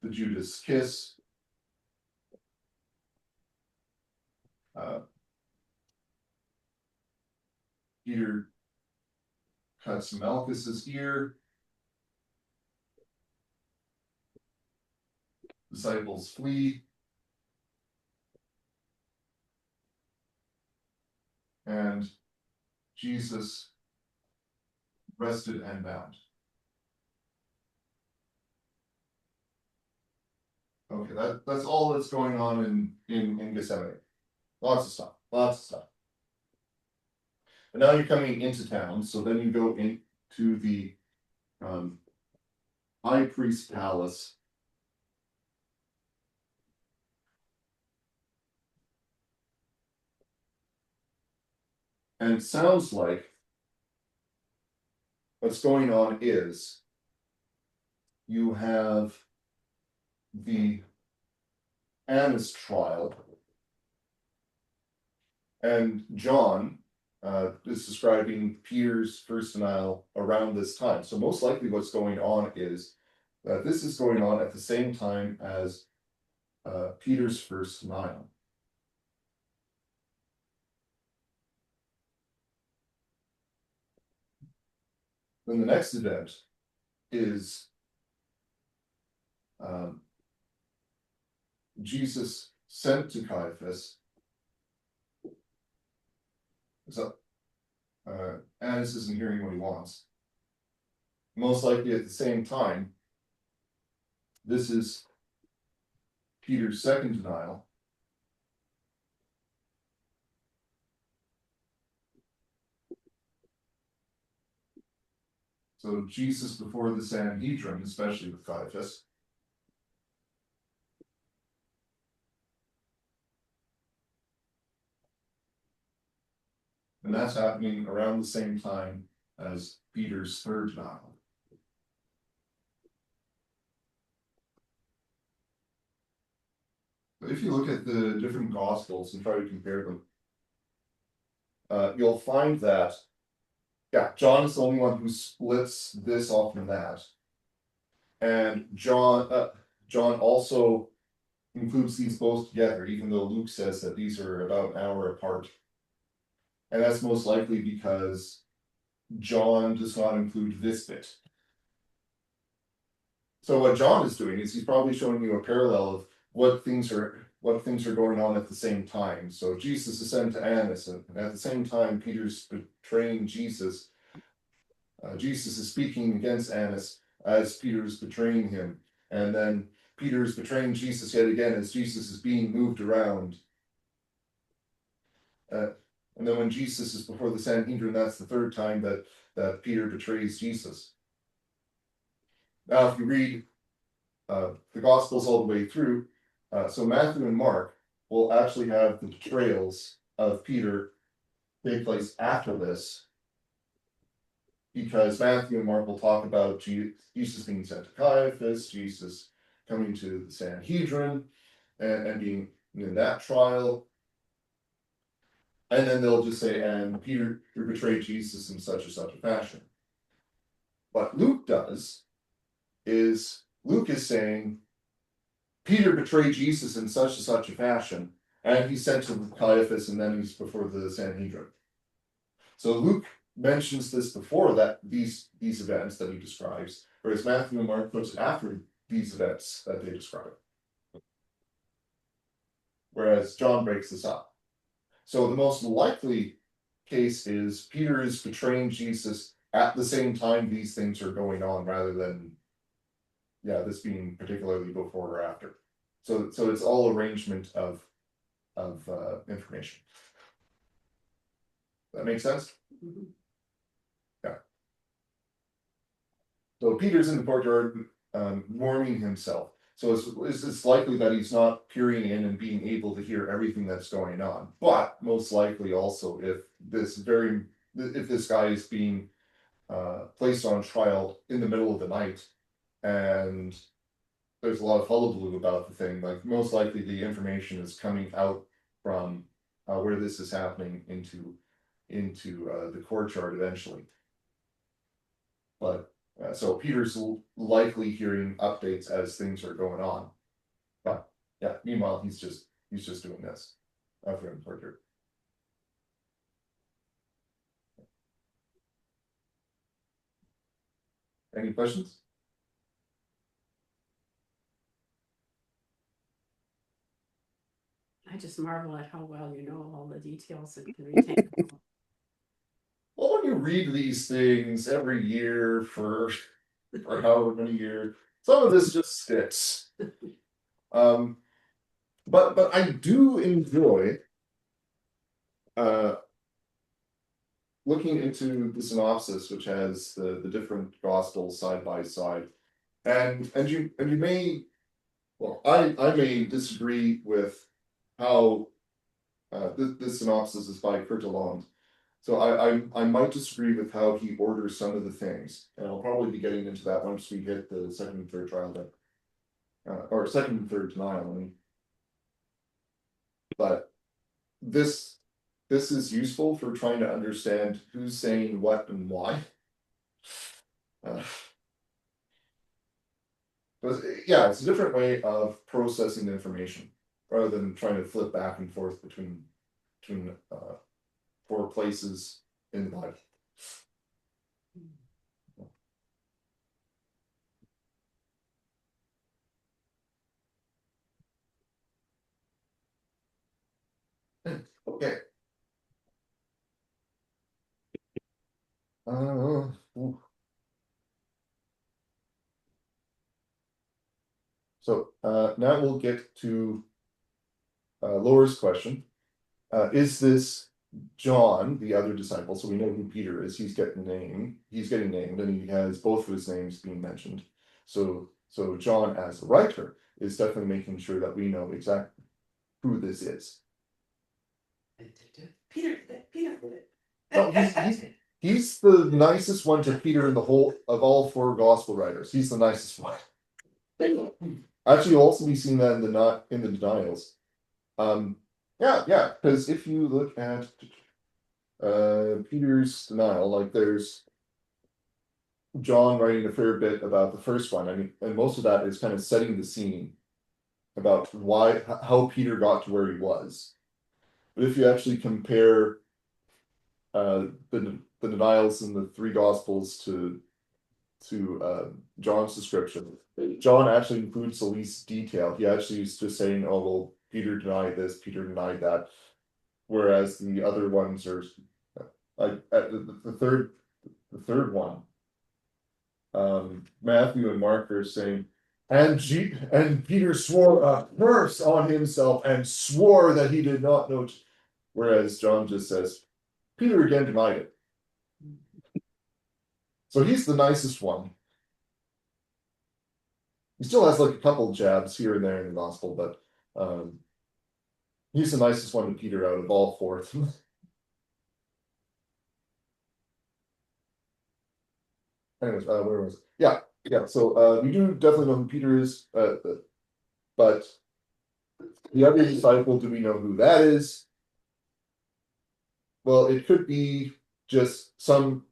Judas kiss. Peter cuts Malchus's ear. Disciples flee. And Jesus rested and bound. Okay, that's all that's going on in Gethsemane. Lots of stuff. And now you're coming into town, so then you go into the high priest's palace. And it sounds like what's going on is you have the Annas trial, and John is describing Peter's first denial around this time. So most likely what's going on is that this is going on at the same time as Peter's first denial. Then the next event is Jesus sent to Caiaphas. So Annas isn't hearing what he wants. Most likely at the same time, this is Peter's second denial. So Jesus before the Sanhedrin, especially with Caiaphas. And that's happening around the same time as Peter's third denial. But if you look at the different Gospels and try to compare them, you'll find that, yeah, John is the only one who splits this off from that. And John also includes these both together, even though Luke says that these are about an hour apart. And that's most likely because John does not include this bit. So what John is doing is he's probably showing you a parallel of what things are going on at the same time. So Jesus is sent to Annas, and at the same time Peter's betraying Jesus. Jesus is speaking against Annas as Peter is betraying him, and then Peter is betraying Jesus yet again as Jesus is being moved around. And then when Jesus is before the Sanhedrin, that's the third time that Peter betrays Jesus. Now, if you read the Gospels all the way through, so Matthew and Mark will actually have the betrayals of Peter take place after this, because Matthew and Mark will talk about Jesus being sent to Caiaphas, Jesus coming to the Sanhedrin, and being in that trial. And then they'll just say, and Peter betrayed Jesus in such and such a fashion. What Luke does is, Luke is saying, Peter betrayed Jesus in such and such a fashion, and he's sent to Caiaphas, and then he's before the Sanhedrin. So Luke mentions this before that these events that he describes, whereas Matthew and Mark puts after these events that they describe. Whereas John breaks this up. So the most likely case is Peter is betraying Jesus at the same time these things are going on, rather than, yeah, this being particularly before or after. So it's all arrangement of information. That makes sense? Mhm. Yeah. So Peter's in the courtyard warming himself. So it's likely that he's not peering in and being able to hear everything that's going on. But most likely also if this guy is being placed on trial in the middle of the night, and there's a lot of hullabaloo about the thing, like most likely the information is coming out from where this is happening into the courtyard eventually. But so Peter's likely hearing updates as things are going on. But yeah, meanwhile he's just doing this for him courtyard. Any questions? I just marvel at how well you know all the details and can retain them all. Well, when you read these things every year for however many years, some of this just sticks. But I do enjoy looking into the synopsis, which has the different gospels side by side, and you may, well, I may disagree with how this synopsis is by Kurt Lalonde. So I might disagree with how he orders some of the things, and I'll probably be getting into that once we hit the second and third trial then, or second and third denial. I mean. But this is useful for trying to understand who's saying what and why. But yeah, it's a different way of processing information rather than trying to flip back and forth between four places in the Bible. Okay. Ooh. So now we'll get to Laura's question. Is this John, the other disciple? So we know who Peter is. He's getting named. He's getting named, and he has both of his names being mentioned. So John, as the writer, is definitely making sure that we know exactly who this is. Peter did it. Peter did it. No, he's the nicest one to Peter in the whole of all four gospel writers. He's the nicest one. Actually, you'll also be seeing that in the denials. Yeah, because if you look at Peter's denial, like there's John writing a fair bit about the first one. I mean, and most of that is kind of setting the scene about how Peter got to where he was. But if you actually compare the denials in the three gospels to John's description, John actually includes the least detail. He actually is just saying, "Oh well, Peter denied this, Peter denied that," whereas the other ones are like the third one. Matthew and Mark are saying, and Peter swore a curse on himself and swore that he did not know. Whereas John just says, Peter again denied it. So he's the nicest one. He still has like a couple jabs here and there in the gospel, but he's the nicest one to Peter out of all four of them. Anyways, where was it? Yeah. So we do definitely know who Peter is, but the other disciple, do we know who that is? Well, it could be just some,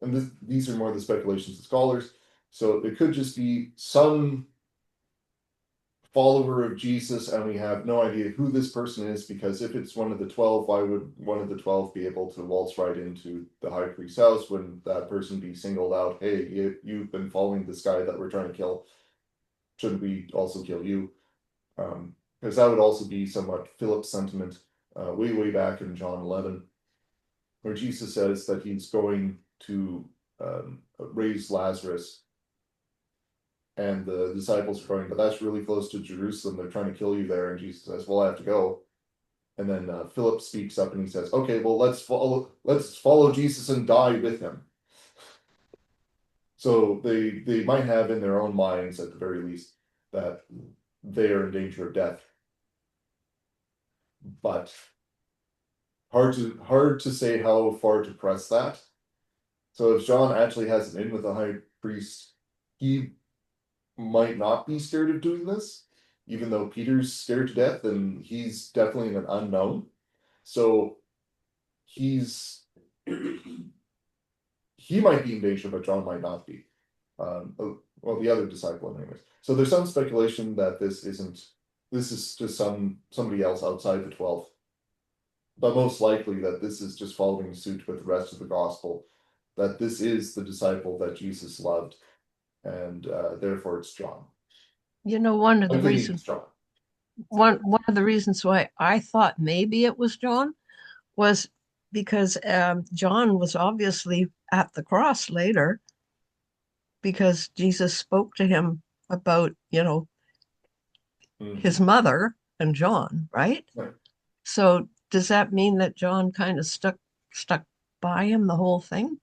and these are more the speculations of scholars. So it could just be some follower of Jesus, and we have no idea who this person is, because if it's one of the 12, why would one of the 12 be able to waltz right into the high priest's house? Wouldn't that person be singled out? Hey, you've been following this guy that we're trying to kill. Shouldn't we also kill you? Because that would also be somewhat Philip's sentiment way back in John 11, where Jesus says that he's going to raise Lazarus. And the disciples are going, but that's really close to Jerusalem. They're trying to kill you there. And Jesus says, well, I have to go. And then Philip speaks up and he says, okay, well, let's follow Jesus and die with him. So they might have in their own minds, at the very least, that they are in danger of death. But hard to say how far to press that. So if John actually has an in with the high priest, he might not be scared of doing this, even though Peter's scared to death and he's definitely an unknown. So he might be in danger, but John might not be. Well, the other disciple, anyways. So there's some speculation that this is just somebody else outside the 12. But most likely that this is just following suit with the rest of the gospel, that this is the disciple that Jesus loved, and therefore it's John. You know, one of the reasons why I thought maybe it was John was because John was obviously at the cross later, because Jesus spoke to him about, his mother and John, right? Right. So does that mean that John kind of stuck by him the whole thing?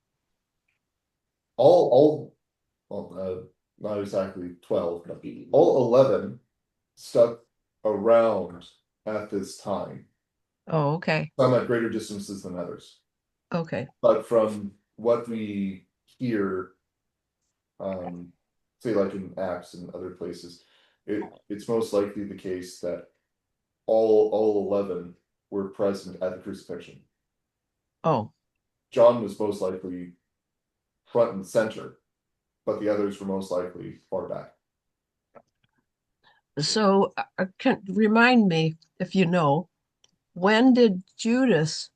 Not exactly 12, but all 11 stuck around at this time. Oh, okay. Some at greater distances than others. Okay. But from what we hear, say like in Acts and other places, it's most likely the case that all 11 were present at the crucifixion. Oh. John was most likely front and center, but the others were most likely far back. So can remind me, if you know, when did Judas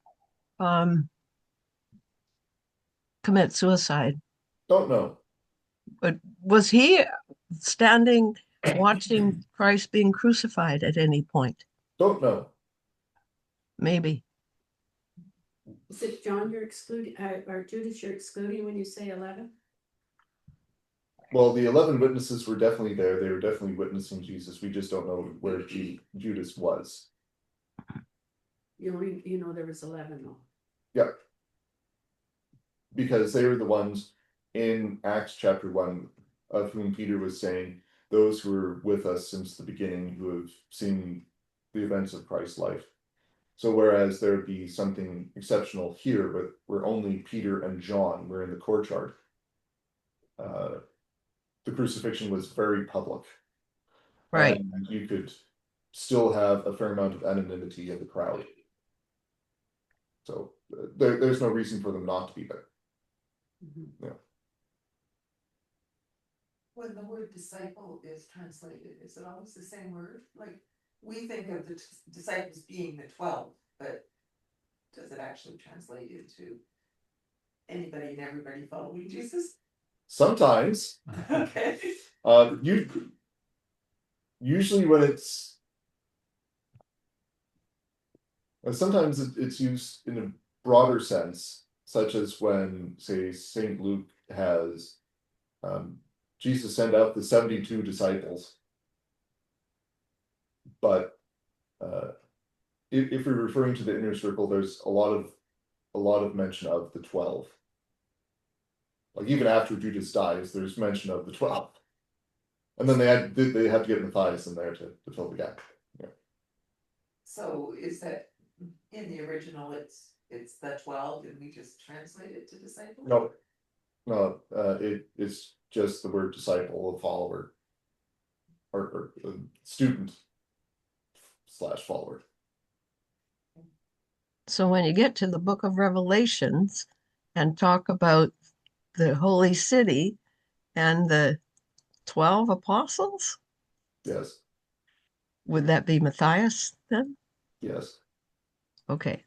commit suicide? Don't know. But was he standing watching Christ being crucified at any point? Don't know. Maybe. Is it John you're excluding, or Judas you're excluding when you say 11? Well, the 11 witnesses were definitely there. They were definitely witnessing Jesus. We just don't know where Judas was. You know there was 11 though. Yeah. Because they were the ones in Acts chapter 1 of whom Peter was saying, those who were with us since the beginning, who have seen the events of Christ's life. So whereas there would be something exceptional here, but where only Peter and John were in the courtyard, the crucifixion was very public. Right. And you could still have a fair amount of anonymity in the crowd. So there's no reason for them not to be there. Mhm. When the word disciple is translated, is it always the same word? Like, we think of the disciples being the 12, but does it actually translate into anybody and everybody following Jesus? Sometimes, Okay. usually when it's sometimes it's used in a broader sense, such as when, say, St. Luke has Jesus send out the 72 disciples. But if we're referring to the inner circle, there's a lot of mention of the 12. Like even after Judas dies, there's mention of the 12. And then they have to get Matthias in there to fill the gap. Yeah. So is that in the original it's the 12 and we just translate it to disciple? No, it's just the word disciple, a follower, or student / follower. So when you get to the book of Revelations and talk about the holy city and the 12 apostles, Yes. would that be Matthias then? Yes. Okay.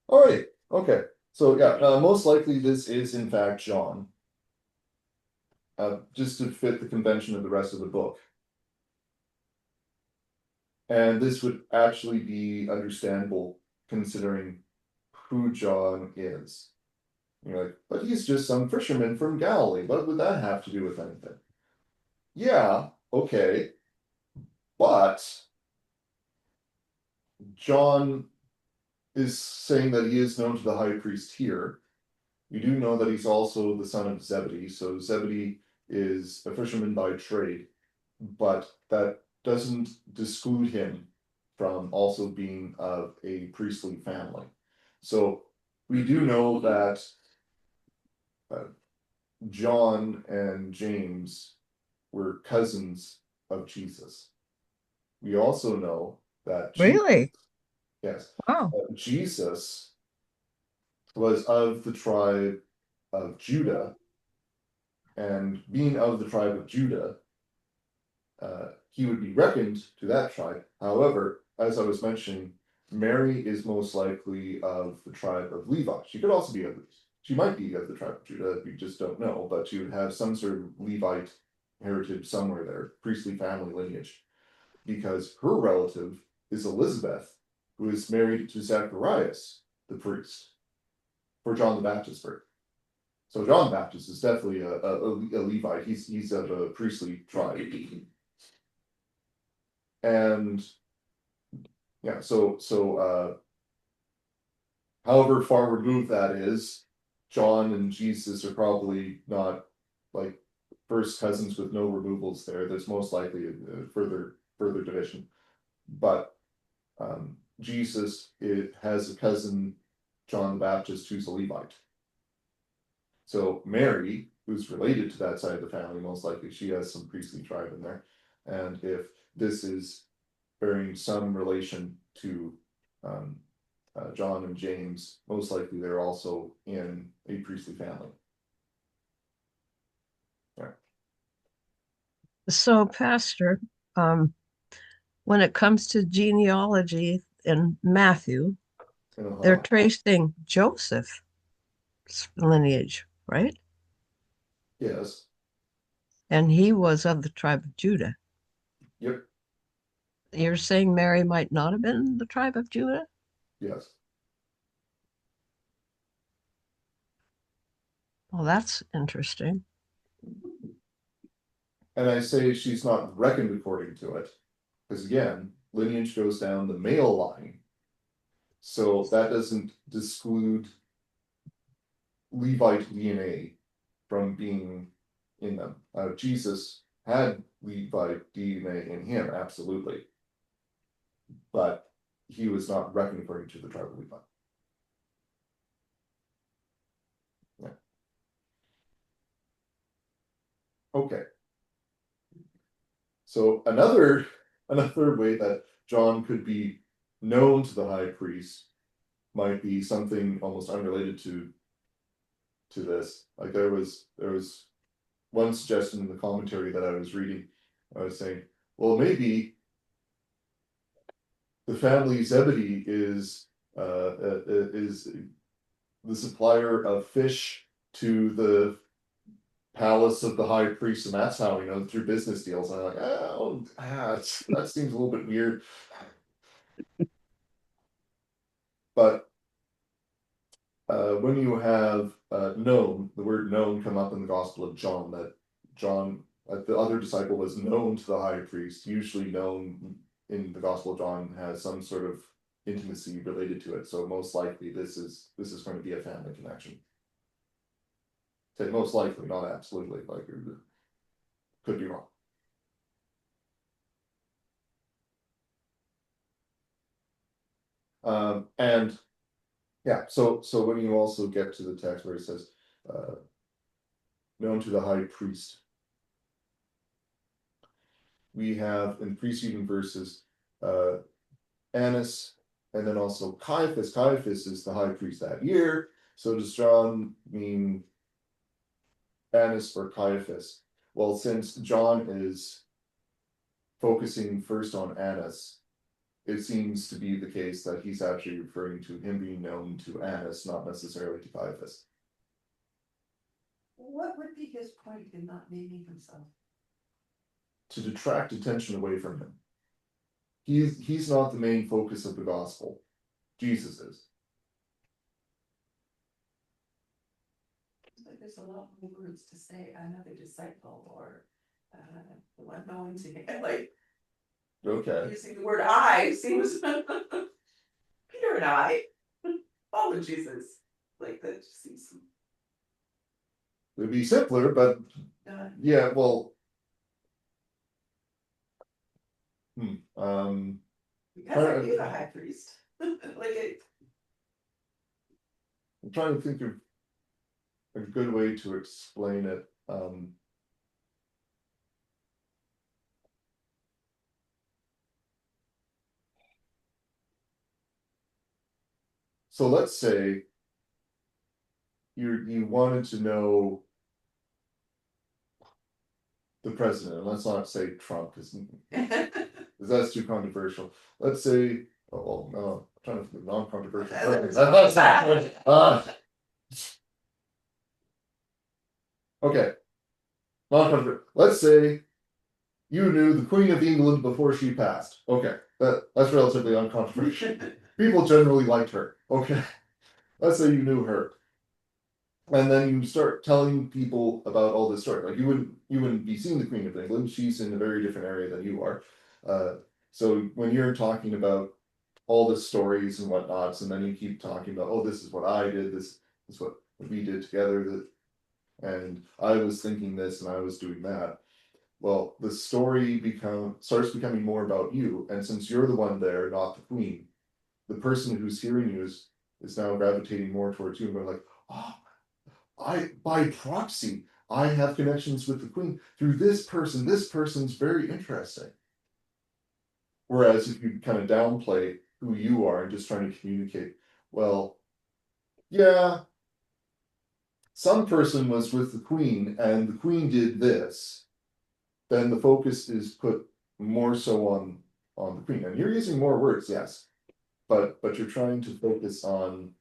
All right. Okay. So yeah, most likely this is in fact John. Just to fit the convention of the rest of the book. And this would actually be understandable considering who John is. You're like, but he's just some fisherman from Galilee. What would that have to do with anything? Yeah, okay. But John is saying that he is known to the high priest here. We do know that he's also the son of Zebedee. So Zebedee is a fisherman by trade, but that doesn't disclude him from also being of a priestly family. So we do know that John and James were cousins of Jesus. We also know that Really? yes, Wow. Jesus was of the tribe of Judah, and being of the tribe of Judah, he would be reckoned to that tribe. However, as I was mentioning, Mary is most likely of the tribe of Levi. She might be of the tribe of Judah, we just don't know, but she would have some sort of Levite heritage somewhere there, priestly family lineage, because her relative is Elizabeth, who is married to Zacharias, the priest, for John the Baptist's birth. So John the Baptist is definitely a Levite. He's of a priestly tribe. And yeah, however far removed that is, John and Jesus are probably not like first cousins with no removals there. There's most likely a further division. But Jesus has a cousin, John the Baptist, who's a Levite. So Mary, who's related to that side of the family, most likely she has some priestly tribe in there. And if this is bearing some relation to John and James, most likely they're also in a priestly family. Yeah. So, Pastor, when it comes to genealogy in Matthew, they're tracing Joseph's lineage, right? Yes. And he was of the tribe of Judah. Yep. You're saying Mary might not have been the tribe of Judah? Yes. Well, that's interesting. And I say she's not reckoned according to it, because again, lineage goes down the male line. So that doesn't exclude Levite DNA from being in them. Jesus had Levite DNA in him, absolutely. But he was not reckoned according to the tribe of Levi. Yeah. Okay. So another way that John could be known to the high priest might be something almost unrelated to this. Like there was one suggestion in the commentary that I was reading. I was saying, well, maybe the family Zebedee is the supplier of fish to the palace of the high priest, and that's how we know through business deals. And I'm like, that seems a little bit weird. But when you have known, the word known come up in the Gospel of John, that John, the other disciple, was known to the high priest, usually known in the Gospel of John has some sort of intimacy related to it. So most likely this is going to be a family connection. Say most likely, not absolutely, like could be wrong. And yeah, so when you also get to the text where it says known to the high priest, we have in preceding verses Annas, and then also Caiaphas. Caiaphas is the high priest that year. So does John mean Annas or Caiaphas? Well, since John is focusing first on Annas, it seems to be the case that he's actually referring to him being known to Annas, not necessarily to Caiaphas. What would be his point in not naming himself? To detract attention away from him. He's not the main focus of the gospel. Jesus is. Like there's a lot more words to say another disciple or the one known to him. Like Okay. using the word I seems Peter and I follow Jesus. Like that just seems It'd be simpler, but yeah, well. because I knew the high priest. Like I'm trying to think of a good way to explain it. So let's say you wanted to know the president, and let's not say Trump, because that's too controversial. Let's say, oh well, no, I'm trying to think of non-controversial. Okay, non-controversial. Let's say you knew the Queen of England before she passed. Okay, that's relatively uncontroversial. People generally liked her. Okay, let's say you knew her. And then you start telling people about all this story. Like you wouldn't be seeing the Queen of England. She's in a very different area than you are. So when you're talking about all the stories and whatnots, and then you keep talking about, oh, this is what I did, this is what we did together, and I was thinking this and I was doing that. Well, the story starts becoming more about you, and since you're the one there, not the Queen, the person who's hearing you is now gravitating more towards you and going like, oh, by proxy, I have connections with the Queen through this person. This person's very interesting. Whereas if you kind of downplay who you are and just trying to communicate, well, yeah, some person was with the Queen and the Queen did this, then the focus is put more so on the Queen. And you're using more words, yes, but you're trying to focus on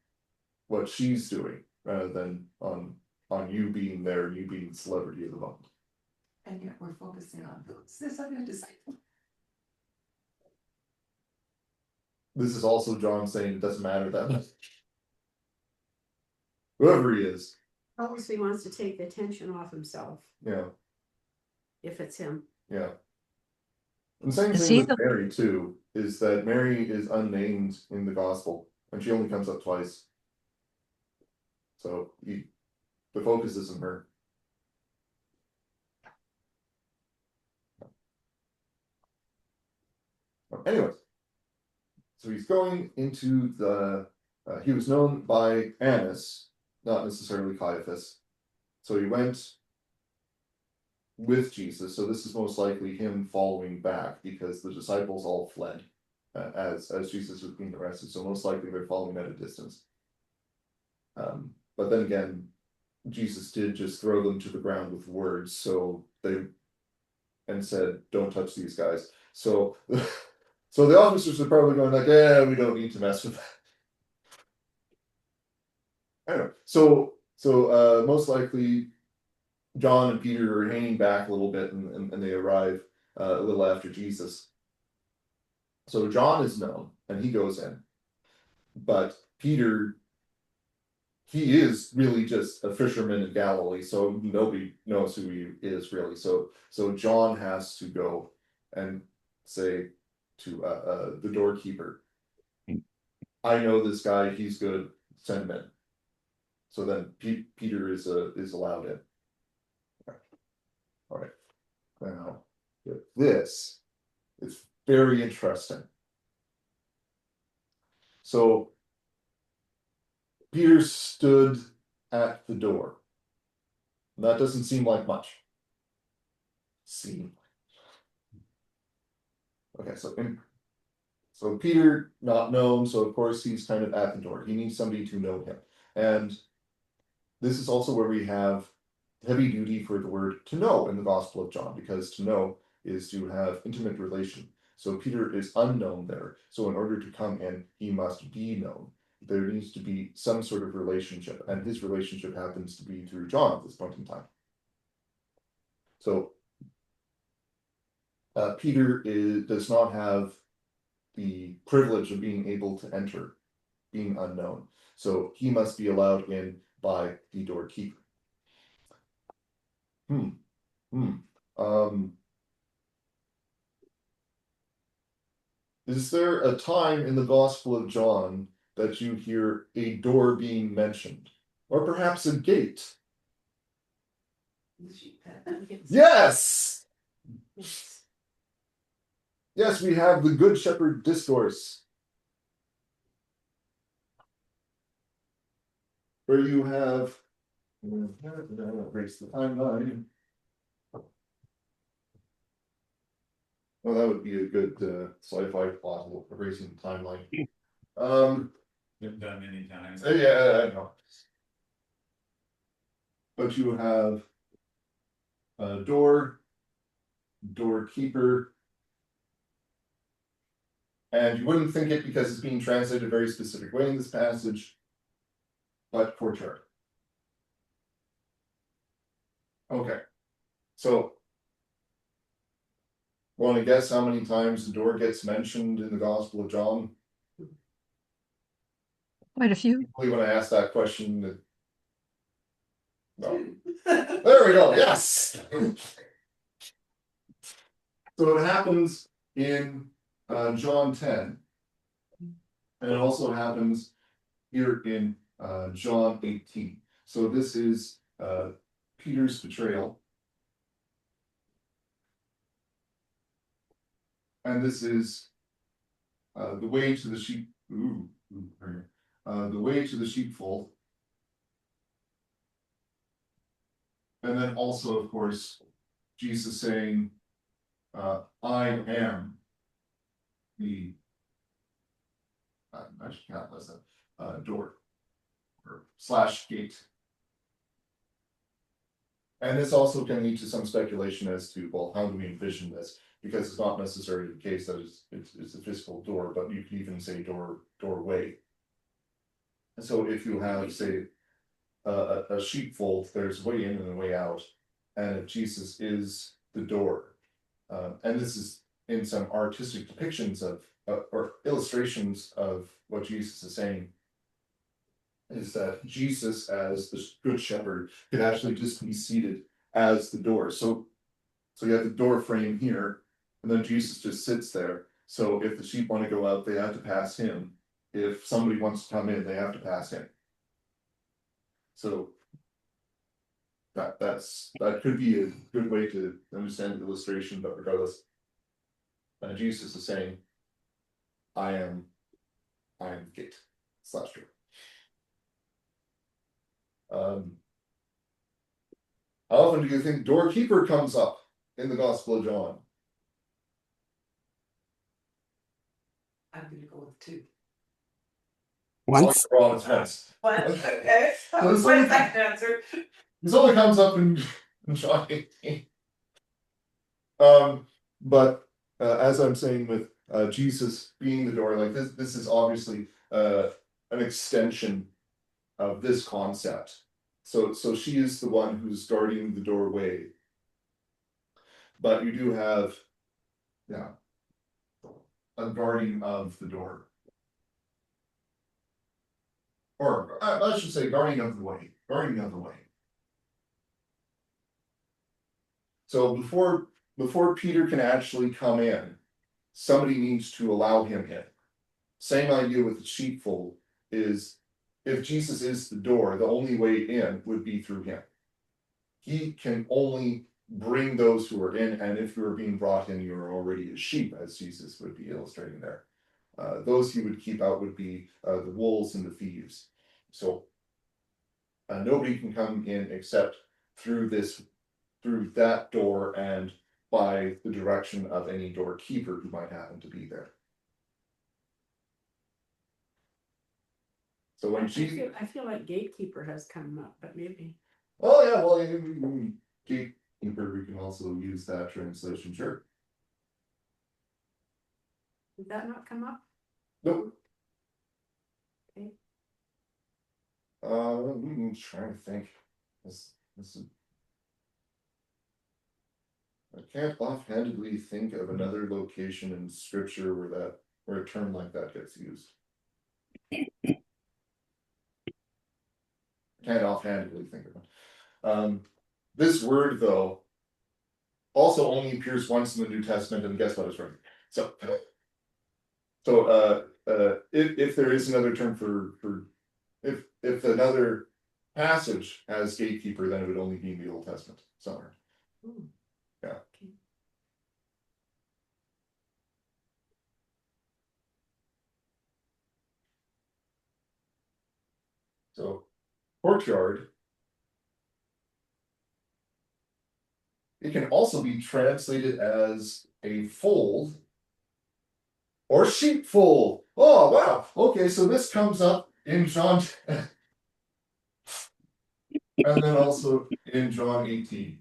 what she's doing rather than on you being there and you being the celebrity of the moment. and yet we're focusing on who's this other disciple. this is also John saying it doesn't matter that much. Whoever he is, Obviously wants to take the attention off himself, yeah, if it's him. yeah. And same Is thing he with the- Mary too, is that Mary is unnamed in the gospel, and she only comes up twice. So the focus isn't her. Anyways, so he's going into the. He was known by Annas, not necessarily Caiaphas. So he went with Jesus. So this is most likely him following back because the disciples all fled as Jesus was being arrested. So most likely they're following at a distance. But then again, Jesus did just throw them to the ground with words. So they and said, "Don't touch these guys." So so the officers are probably going like, "Yeah, we don't need to mess with that." Anyway, so most likely John and Peter are hanging back a little bit, and they arrive a little after Jesus. So John is known, and he goes in, but Peter, he is really just a fisherman in Galilee, so nobody knows who he is really. So John has to go and say to the doorkeeper, "I know this guy. He's good. Send him in." So then Peter is allowed in. All right. Now, this is very interesting. So Peter stood at the door. That doesn't seem like much. Okay, so Peter, not known, so of course he's kind of at the door. He needs somebody to know him. And this is also where we have heavy duty for the word to know in the Gospel of John, because to know is to have intimate relation. So Peter is unknown there. So in order to come in, he must be known. There needs to be some sort of relationship, and his relationship happens to be through John at this point in time. So Peter does not have the privilege of being able to enter, being unknown. So he must be allowed in by the doorkeeper. Is there a time in the Gospel of John that you hear a door being mentioned? Or perhaps a gate? Yes! Yes. Yes, we have the Good Shepherd discourse, where you have erase the timeline. Well, that would be a good sci-fi plot, erasing the timeline. Been done many times. Yeah, I know. But you have a doorkeeper, and you wouldn't think it because it's being translated a very specific way in this passage, but courtyard. Okay, so want to guess how many times the door gets mentioned in the Gospel of John? Quite a few. When I asked that question, no. There we go. Yes. So it happens in John 10, and it also happens here in John 18. So this is Peter's betrayal, and this is the way to the sheep. The way to the sheepfold, and then also, of course, Jesus saying, "I am the." I should count as a door or / gate. And this also can lead to some speculation as to, well, how do we envision this? Because it's not necessarily the case that it's a physical door, but you could even say doorway. And so if you have, say, a sheepfold, there's a way in and a way out, and if Jesus is the door, and this is in some artistic depictions of or illustrations of what Jesus is saying is that Jesus, as the good shepherd, could actually just be seated as the door. So you have the door frame here, and then Jesus just sits there. So if the sheep want to go out, they have to pass him. If somebody wants to come in, they have to pass him. So that could be a good way to understand the illustration, but regardless, Jesus is saying, I am the gate / door. How often do you think doorkeeper comes up in the Gospel of John? I'm gonna go with 2. Once. Oh, it's once. What? Okay, that was my second answer. This only comes up in John 18. But as I'm saying with Jesus being the door, like this is obviously an extension of this concept. So she is the one who's guarding the doorway. But you do have, a guardian of the door. Or I should say guardian of the way. Guardian of the way. So before Peter can actually come in, somebody needs to allow him in. Same idea with the sheepfold is if Jesus is the door, the only way in would be through him. He can only bring those who are in, and if you are being brought in, you are already a sheep, as Jesus would be illustrating there. Those he would keep out would be the wolves and the thieves. So nobody can come in except through that door and by the direction of any doorkeeper who might happen to be there. So when I feel like gatekeeper has come up, but maybe. Oh yeah, well, gatekeeper, we can also use that translation, sure. Did that not come up? Nope. Okay. I'm trying to think. I can't offhandedly think of another location in scripture where a term like that gets used. Can't offhandedly think of it. This word, though, also only appears once in the New Testament, and guess what it's from? So if there is another term for if another passage has gatekeeper, then it would only be in the Old Testament somewhere. Ooh. Yeah. Okay. So courtyard. It can also be translated as a fold or sheepfold. Oh, wow. Okay, so this comes up in John and then also in John 18.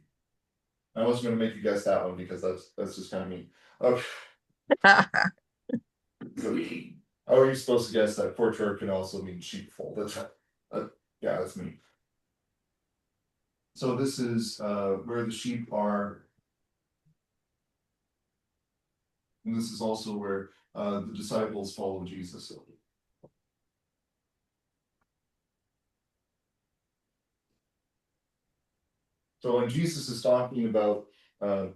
I wasn't going to make you guess that one because that's just kind of mean. Okay. So, how are you supposed to guess that courtyard can also mean sheepfold? That's me. So this is where the sheep are. And this is also where the disciples follow Jesus. So when Jesus is talking about the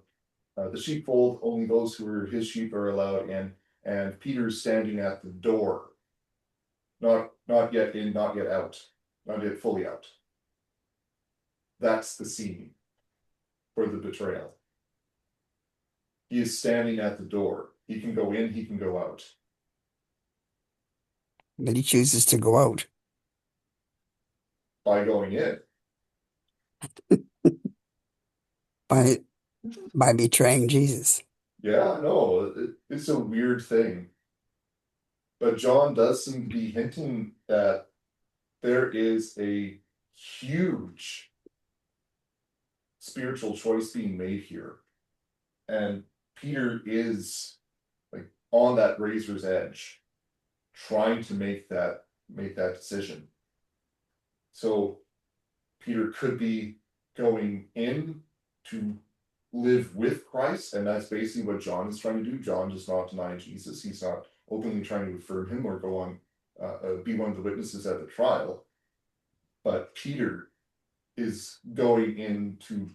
sheepfold, only those who are his sheep are allowed in, and Peter's standing at the door, not yet in, not yet out, not yet fully out. That's the scene for the betrayal. He is standing at the door. He can go in, he can go out. But he chooses to go out. By going in. By betraying Jesus. Yeah, no, it's a weird thing. But John does seem to be hinting that there is a huge spiritual choice being made here. And Peter is like on that razor's edge, trying to make that decision. So Peter could be going in to live with Christ, and that's basically what John is trying to do. John does not deny Jesus. He's not openly trying to affirm him or go on, be one of the witnesses at the trial. But Peter is going in to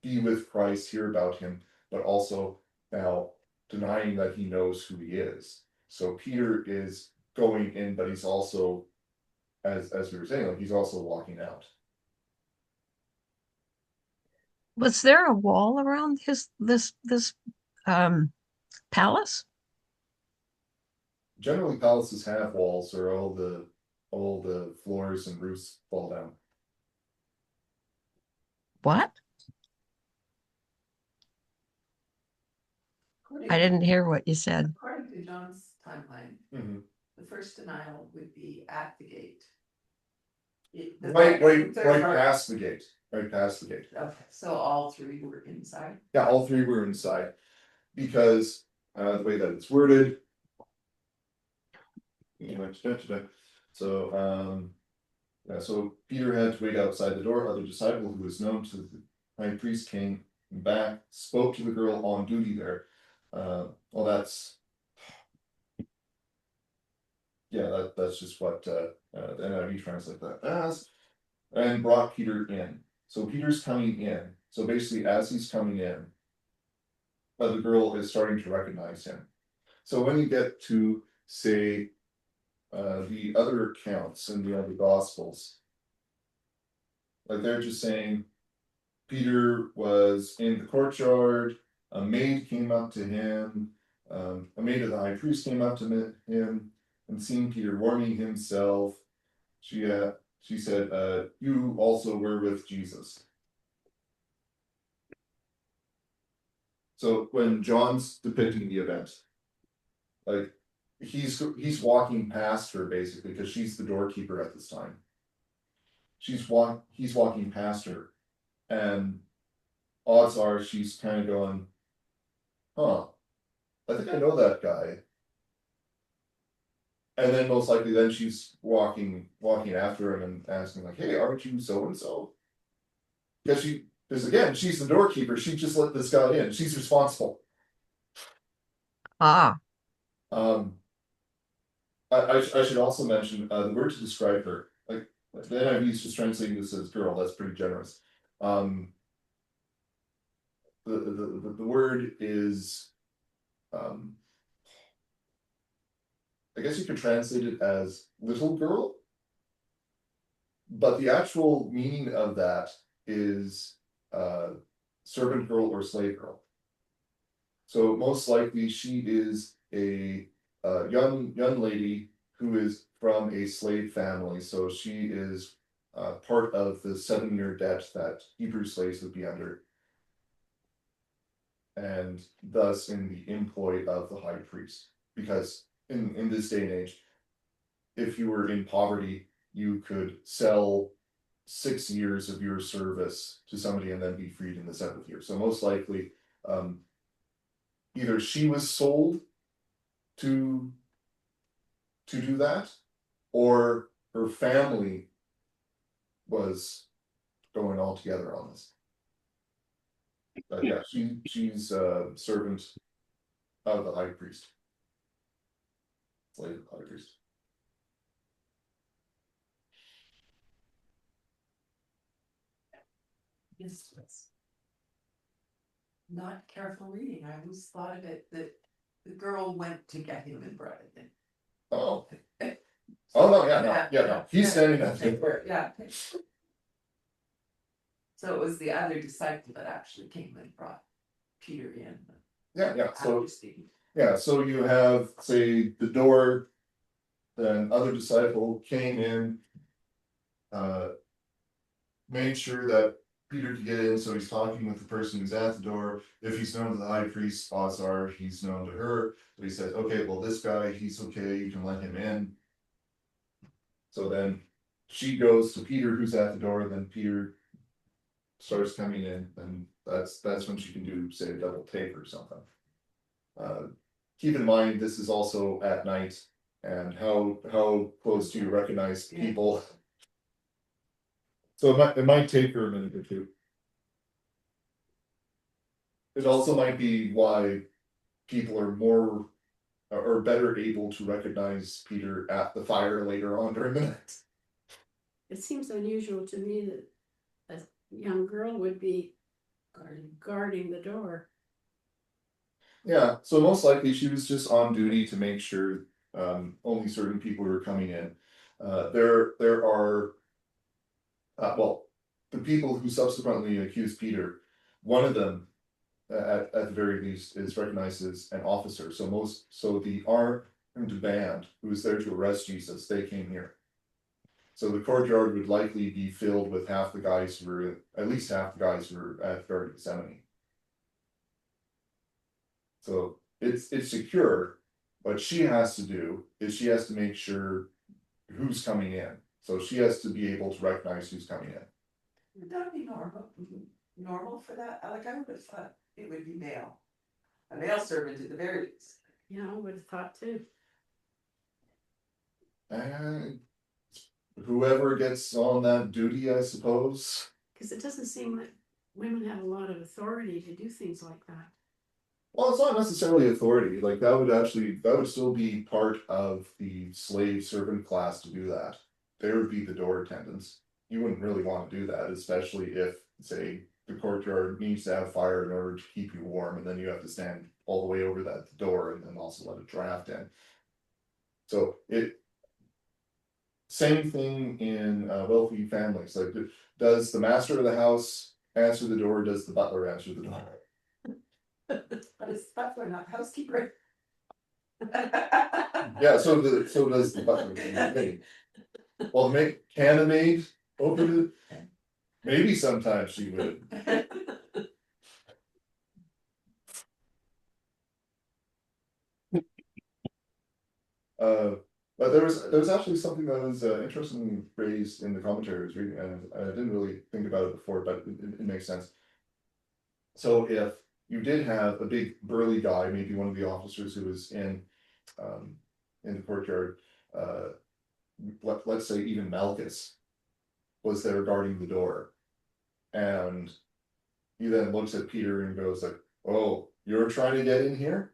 be with Christ, hear about him, but also now denying that he knows who he is. So Peter is going in, but he's also, as we were saying, like he's also walking out. Was there a wall around this palace? Generally, palaces have walls, or all the floors and roofs fall down. What? I didn't hear what you said. According to John's timeline, Mm-hmm. the first denial would be at the gate. Right past the gate. Right past the gate. Okay, so all three were inside. Yeah, all three were inside because the way that it's worded. So yeah, so Peter had to wait outside the door. Other disciple who was known to the high priest came back, spoke to the girl on duty there. Well, that's that's just what the NIV translate that as, and brought Peter in. So Peter's coming in. So basically, as he's coming in, the girl is starting to recognize him. So when you get to say the other accounts in the other gospels, like they're just saying Peter was in the courtyard, a maid came up to him, a maid of the high priest came up to him and seeing Peter warming himself, she said, you also were with Jesus. So when John's depicting the event, like he's walking past her basically because she's the doorkeeper at this time. He's walking past her, and odds are she's kind of going, huh, I think I know that guy. And then most likely then she's walking after him and asking like, hey, aren't you so and so? Because again, she's the doorkeeper. She just let this guy in. She's responsible. Ah, I should also mention the word to describe her. Like the NIV is just translating this as girl. That's pretty generous. The word is, I guess you could translate it as little girl, but the actual meaning of that is servant girl or slave girl. So most likely she is a young lady who is from a slave family. So she is part of the 7-year debt that Hebrew slaves would be under, and thus in the employ of the high priest. Because in this day and age, if you were in poverty, you could sell 6 years of your service to somebody and then be freed in the 7th year. So most likely, either she was sold to do that, or her family was going all together on this. But yeah, she's a servant of the high priest. Slave of the high priest. Yes. Not careful reading. I always thought of it that the girl went to get him and brought it in. Oh. Oh no, no. He's standing at the door. Yeah. So it was the other disciple that actually came and brought Peter in. Yeah. So you have, say, the door, then other disciple came in, made sure that Peter could get in, so he's talking with the person who's at the door. If he's known to the high priest, odds are he's known to her. So he says, okay, well, this guy, he's okay, you can let him in. So then she goes to Peter, who's at the door, and then Peter starts coming in, and that's when she can do, say, a double take or something. Keep in mind, this is also at night, and how close do you recognize people? So it might take her a minute or two. It also might be why people are more or better able to recognize Peter at the fire later on during the night. It seems unusual to me that a young girl would be guarding the door. Yeah, so most likely she was just on duty to make sure only certain people were coming in. There are well, the people who subsequently accused Peter, one of them at the very least is recognized as an officer. So the armed band who was there to arrest Jesus, they came here. So the courtyard would likely be filled with half the guys who were, at least half the guys who were at Garden of Gethsemane. So it's secure. What she has to do is she has to make sure who's coming in. So she has to be able to recognize who's coming in. Would that be normal for that? Like, I would have thought it would be male. A male servant at the very least. Yeah, I would have thought too. And whoever gets on that duty, I suppose. Because it doesn't seem like women have a lot of authority to do things like that. Well, it's not necessarily authority. Like that would still be part of the slave servant class to do that. They would be the door attendants. You wouldn't really want to do that, especially if, say, the courtyard needs to have fire in order to keep you warm, and then you have to stand all the way over that door and then also let a draft in. So same thing in wealthy families. Like, does the master of the house answer the door? Does the butler answer the door? But it's butler, not housekeeper. Yeah, so does the butler. Maid. Well, can a maid open it? Maybe sometimes she would. But there was actually something that was interestingly raised in the commentary I was reading, and I didn't really think about it before, but it makes sense. So if you did have a big burly guy, maybe one of the officers who was in the courtyard, let's say even Malchus was there guarding the door, and he then looks at Peter and goes like, "Oh, you're trying to get in here?"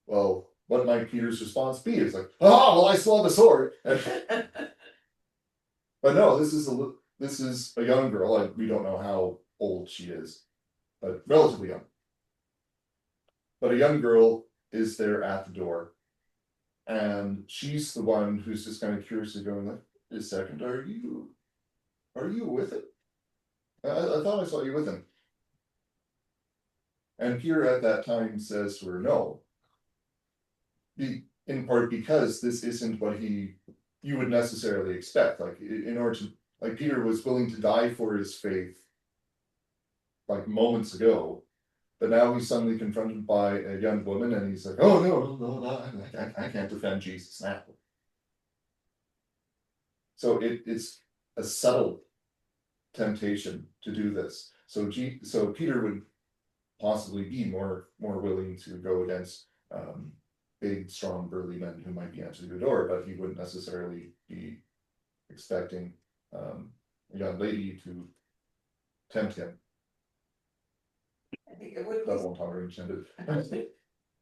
Well, what might Peter's response be? It's like, "Oh, well, I still have a sword." But no, this is a young girl. We don't know how old she is, but relatively young. But a young girl is there at the door, and she's the one who's just kind of curiously going like, "A second, are you with it? I thought I saw you with him." And Peter at that time says to her, "No." In part because this isn't what you would necessarily expect. Like in order to, like, Peter was willing to die for his faith like moments ago, but now he's suddenly confronted by a young woman, and he's like, "Oh no, I can't defend Jesus now." So it's a subtle temptation to do this. So Peter would possibly be more willing to go against big, strong, burly men who might be answering the door, but he wouldn't necessarily be expecting a young lady to tempt him. I think it would. Double entendre intended.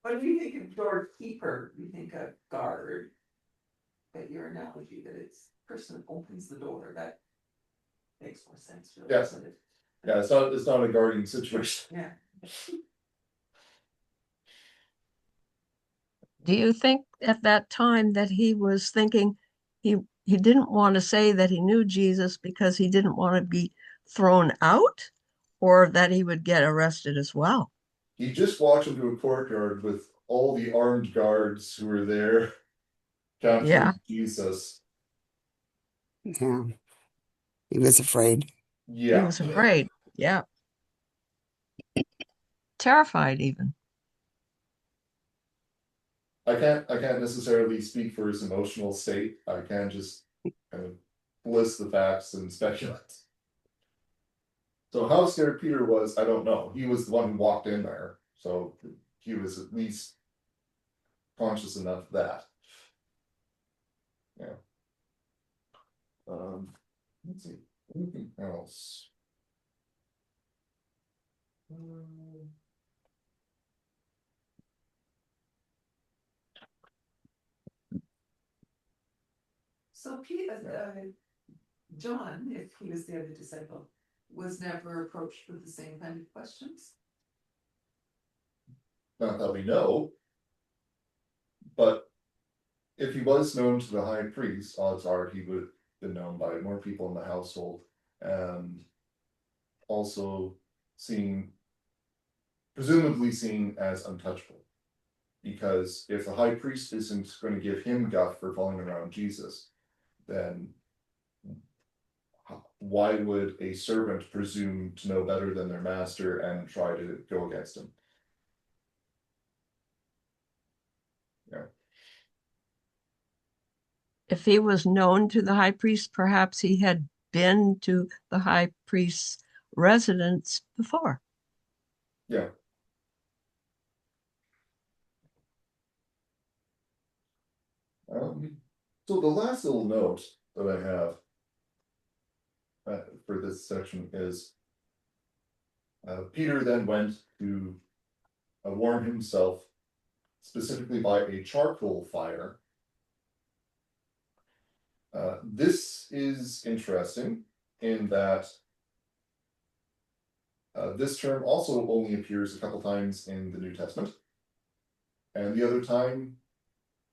When we think of doorkeeper, we think of guard. But your analogy that it's the person that opens the door, that makes more sense, really, Yeah. doesn't it? Yeah, it's not a guarding situation. Yeah. Do you think at that time that he was thinking he didn't want to say that he knew Jesus because he didn't want to be thrown out, or that he would get arrested as well? He just walked into a courtyard with all the armed guards who were there capturing Yeah. Jesus. Yeah. He was afraid. He Yeah. was afraid. Yeah. Terrified even. I can't necessarily speak for his emotional state. I can just kind of list the facts and speculate. So how scared Peter was, I don't know. He was the one who walked in there, so he was at least conscious enough of that. Yeah. Let's see. Anything else? John, if he was the other disciple, was never approached with the same kind of questions. Not that we know, but if he was known to the high priest, odds are he would have been known by more people in the household, and also presumably seen as untouchable. Because if the high priest isn't going to give him guff for following around Jesus, then why would a servant presume to know better than their master and try to go against him? Yeah. If he was known to the high priest, perhaps he had been to the high priest's residence before. Yeah. So the last little note that I have for this section is Peter then went to warm himself specifically by a charcoal fire. This is interesting in that this term also only appears a couple times in the New Testament, and the other time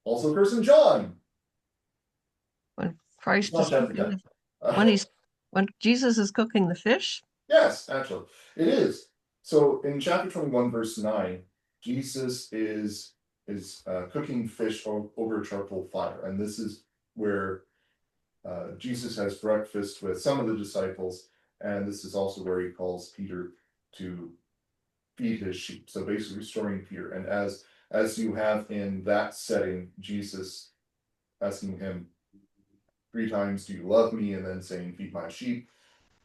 also occurs in John. When Christ Not is chapter cooking 10. when Jesus is cooking the fish. Yes, actually, it is. So in chapter 21, verse 9, Jesus is cooking fish over a charcoal fire, and this is where Jesus has breakfast with some of the disciples, and this is also where he calls Peter to feed his sheep. So basically restoring Peter, and as you have in that setting, Jesus asking him 3 times, "Do you love me?" and then saying, "Feed my sheep."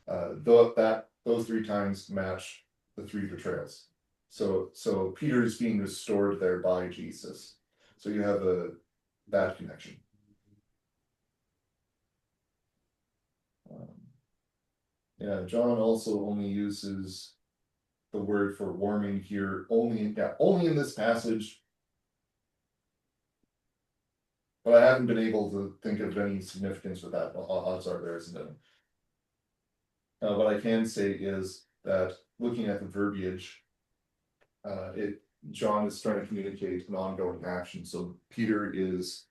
Those 3 times match the 3 betrayals. So Peter is being restored there by Jesus. So you have that connection. Yeah, John also only uses the word for warming here only in this passage. But I haven't been able to think of any significance with that. Odds are there isn't any. What I can say is that looking at the verbiage, John is trying to communicate an ongoing action. So Peter is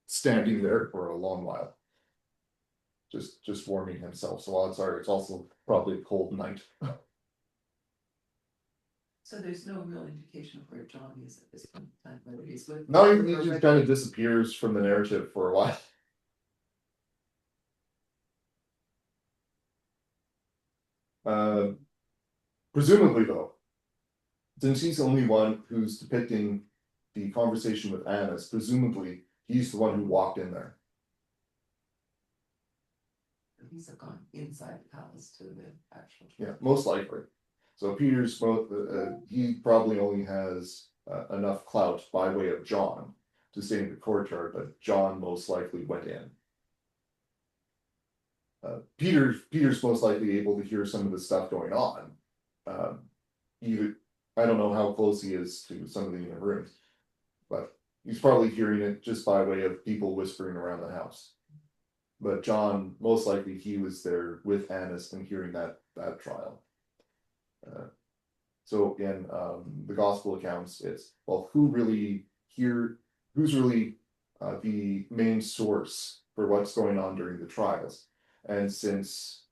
standing there for a long while, just warming himself. So odds are it's also probably a cold night. So there's no real indication of where John is at this point in time, whether he's with. No, he just kind of disappears from the narrative for a while. Presumably, though, since he's the only one who's depicting the conversation with Annas, presumably he's the one who walked in there. He's gone inside the palace to the actual. Yeah, most likely. So Peter's he probably only has enough clout by way of John to stay in the courtyard, but John most likely went in. Peter's most likely able to hear some of the stuff going on. I don't know how close he is to some of the inner rooms, but he's probably hearing it just by way of people whispering around the house. But John, most likely, he was there with Annas and hearing that trial. So in the gospel accounts, it's who's really the main source for what's going on during the trials. And since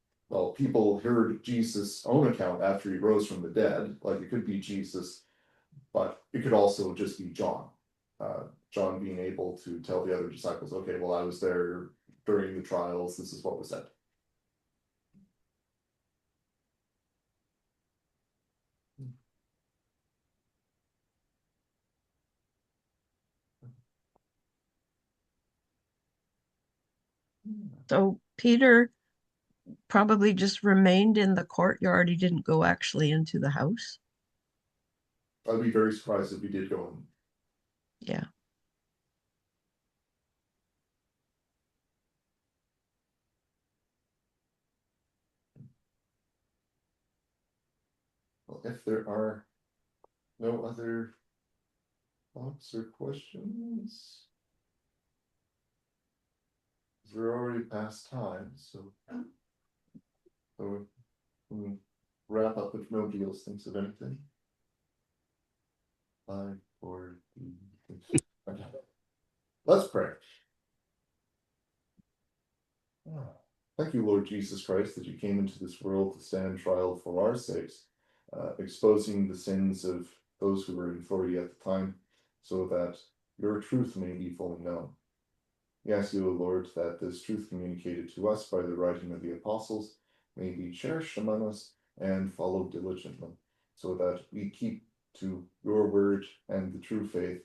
people heard Jesus' own account after he rose from the dead, like it could be Jesus, but it could also just be John. John being able to tell the other disciples, okay, well, I was there during the trials, this is what was said. So Peter probably just remained in the courtyard. He didn't go actually into the house. I'd be very surprised if he did go in. Yeah. Well, if there are no other thoughts or questions, we're already past time, so we wrap up if nobody else thinks of anything. 5, 4, 3. Okay. Let's pray. Thank you, Lord Jesus Christ, that you came into this world to stand trial for our sakes, exposing the sins of those who were in authority at the time, so that your truth may be fully known. We ask you, O Lord, that this truth communicated to us by the writing of the apostles may be cherished among us and followed diligently, so that we keep to your word and the true faith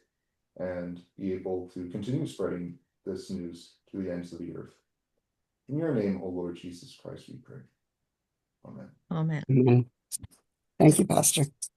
and be able to continue spreading this news to the ends of the earth. In your name, O Lord Jesus Christ, we pray. Amen. Amen. Amen. Thank you, Pastor.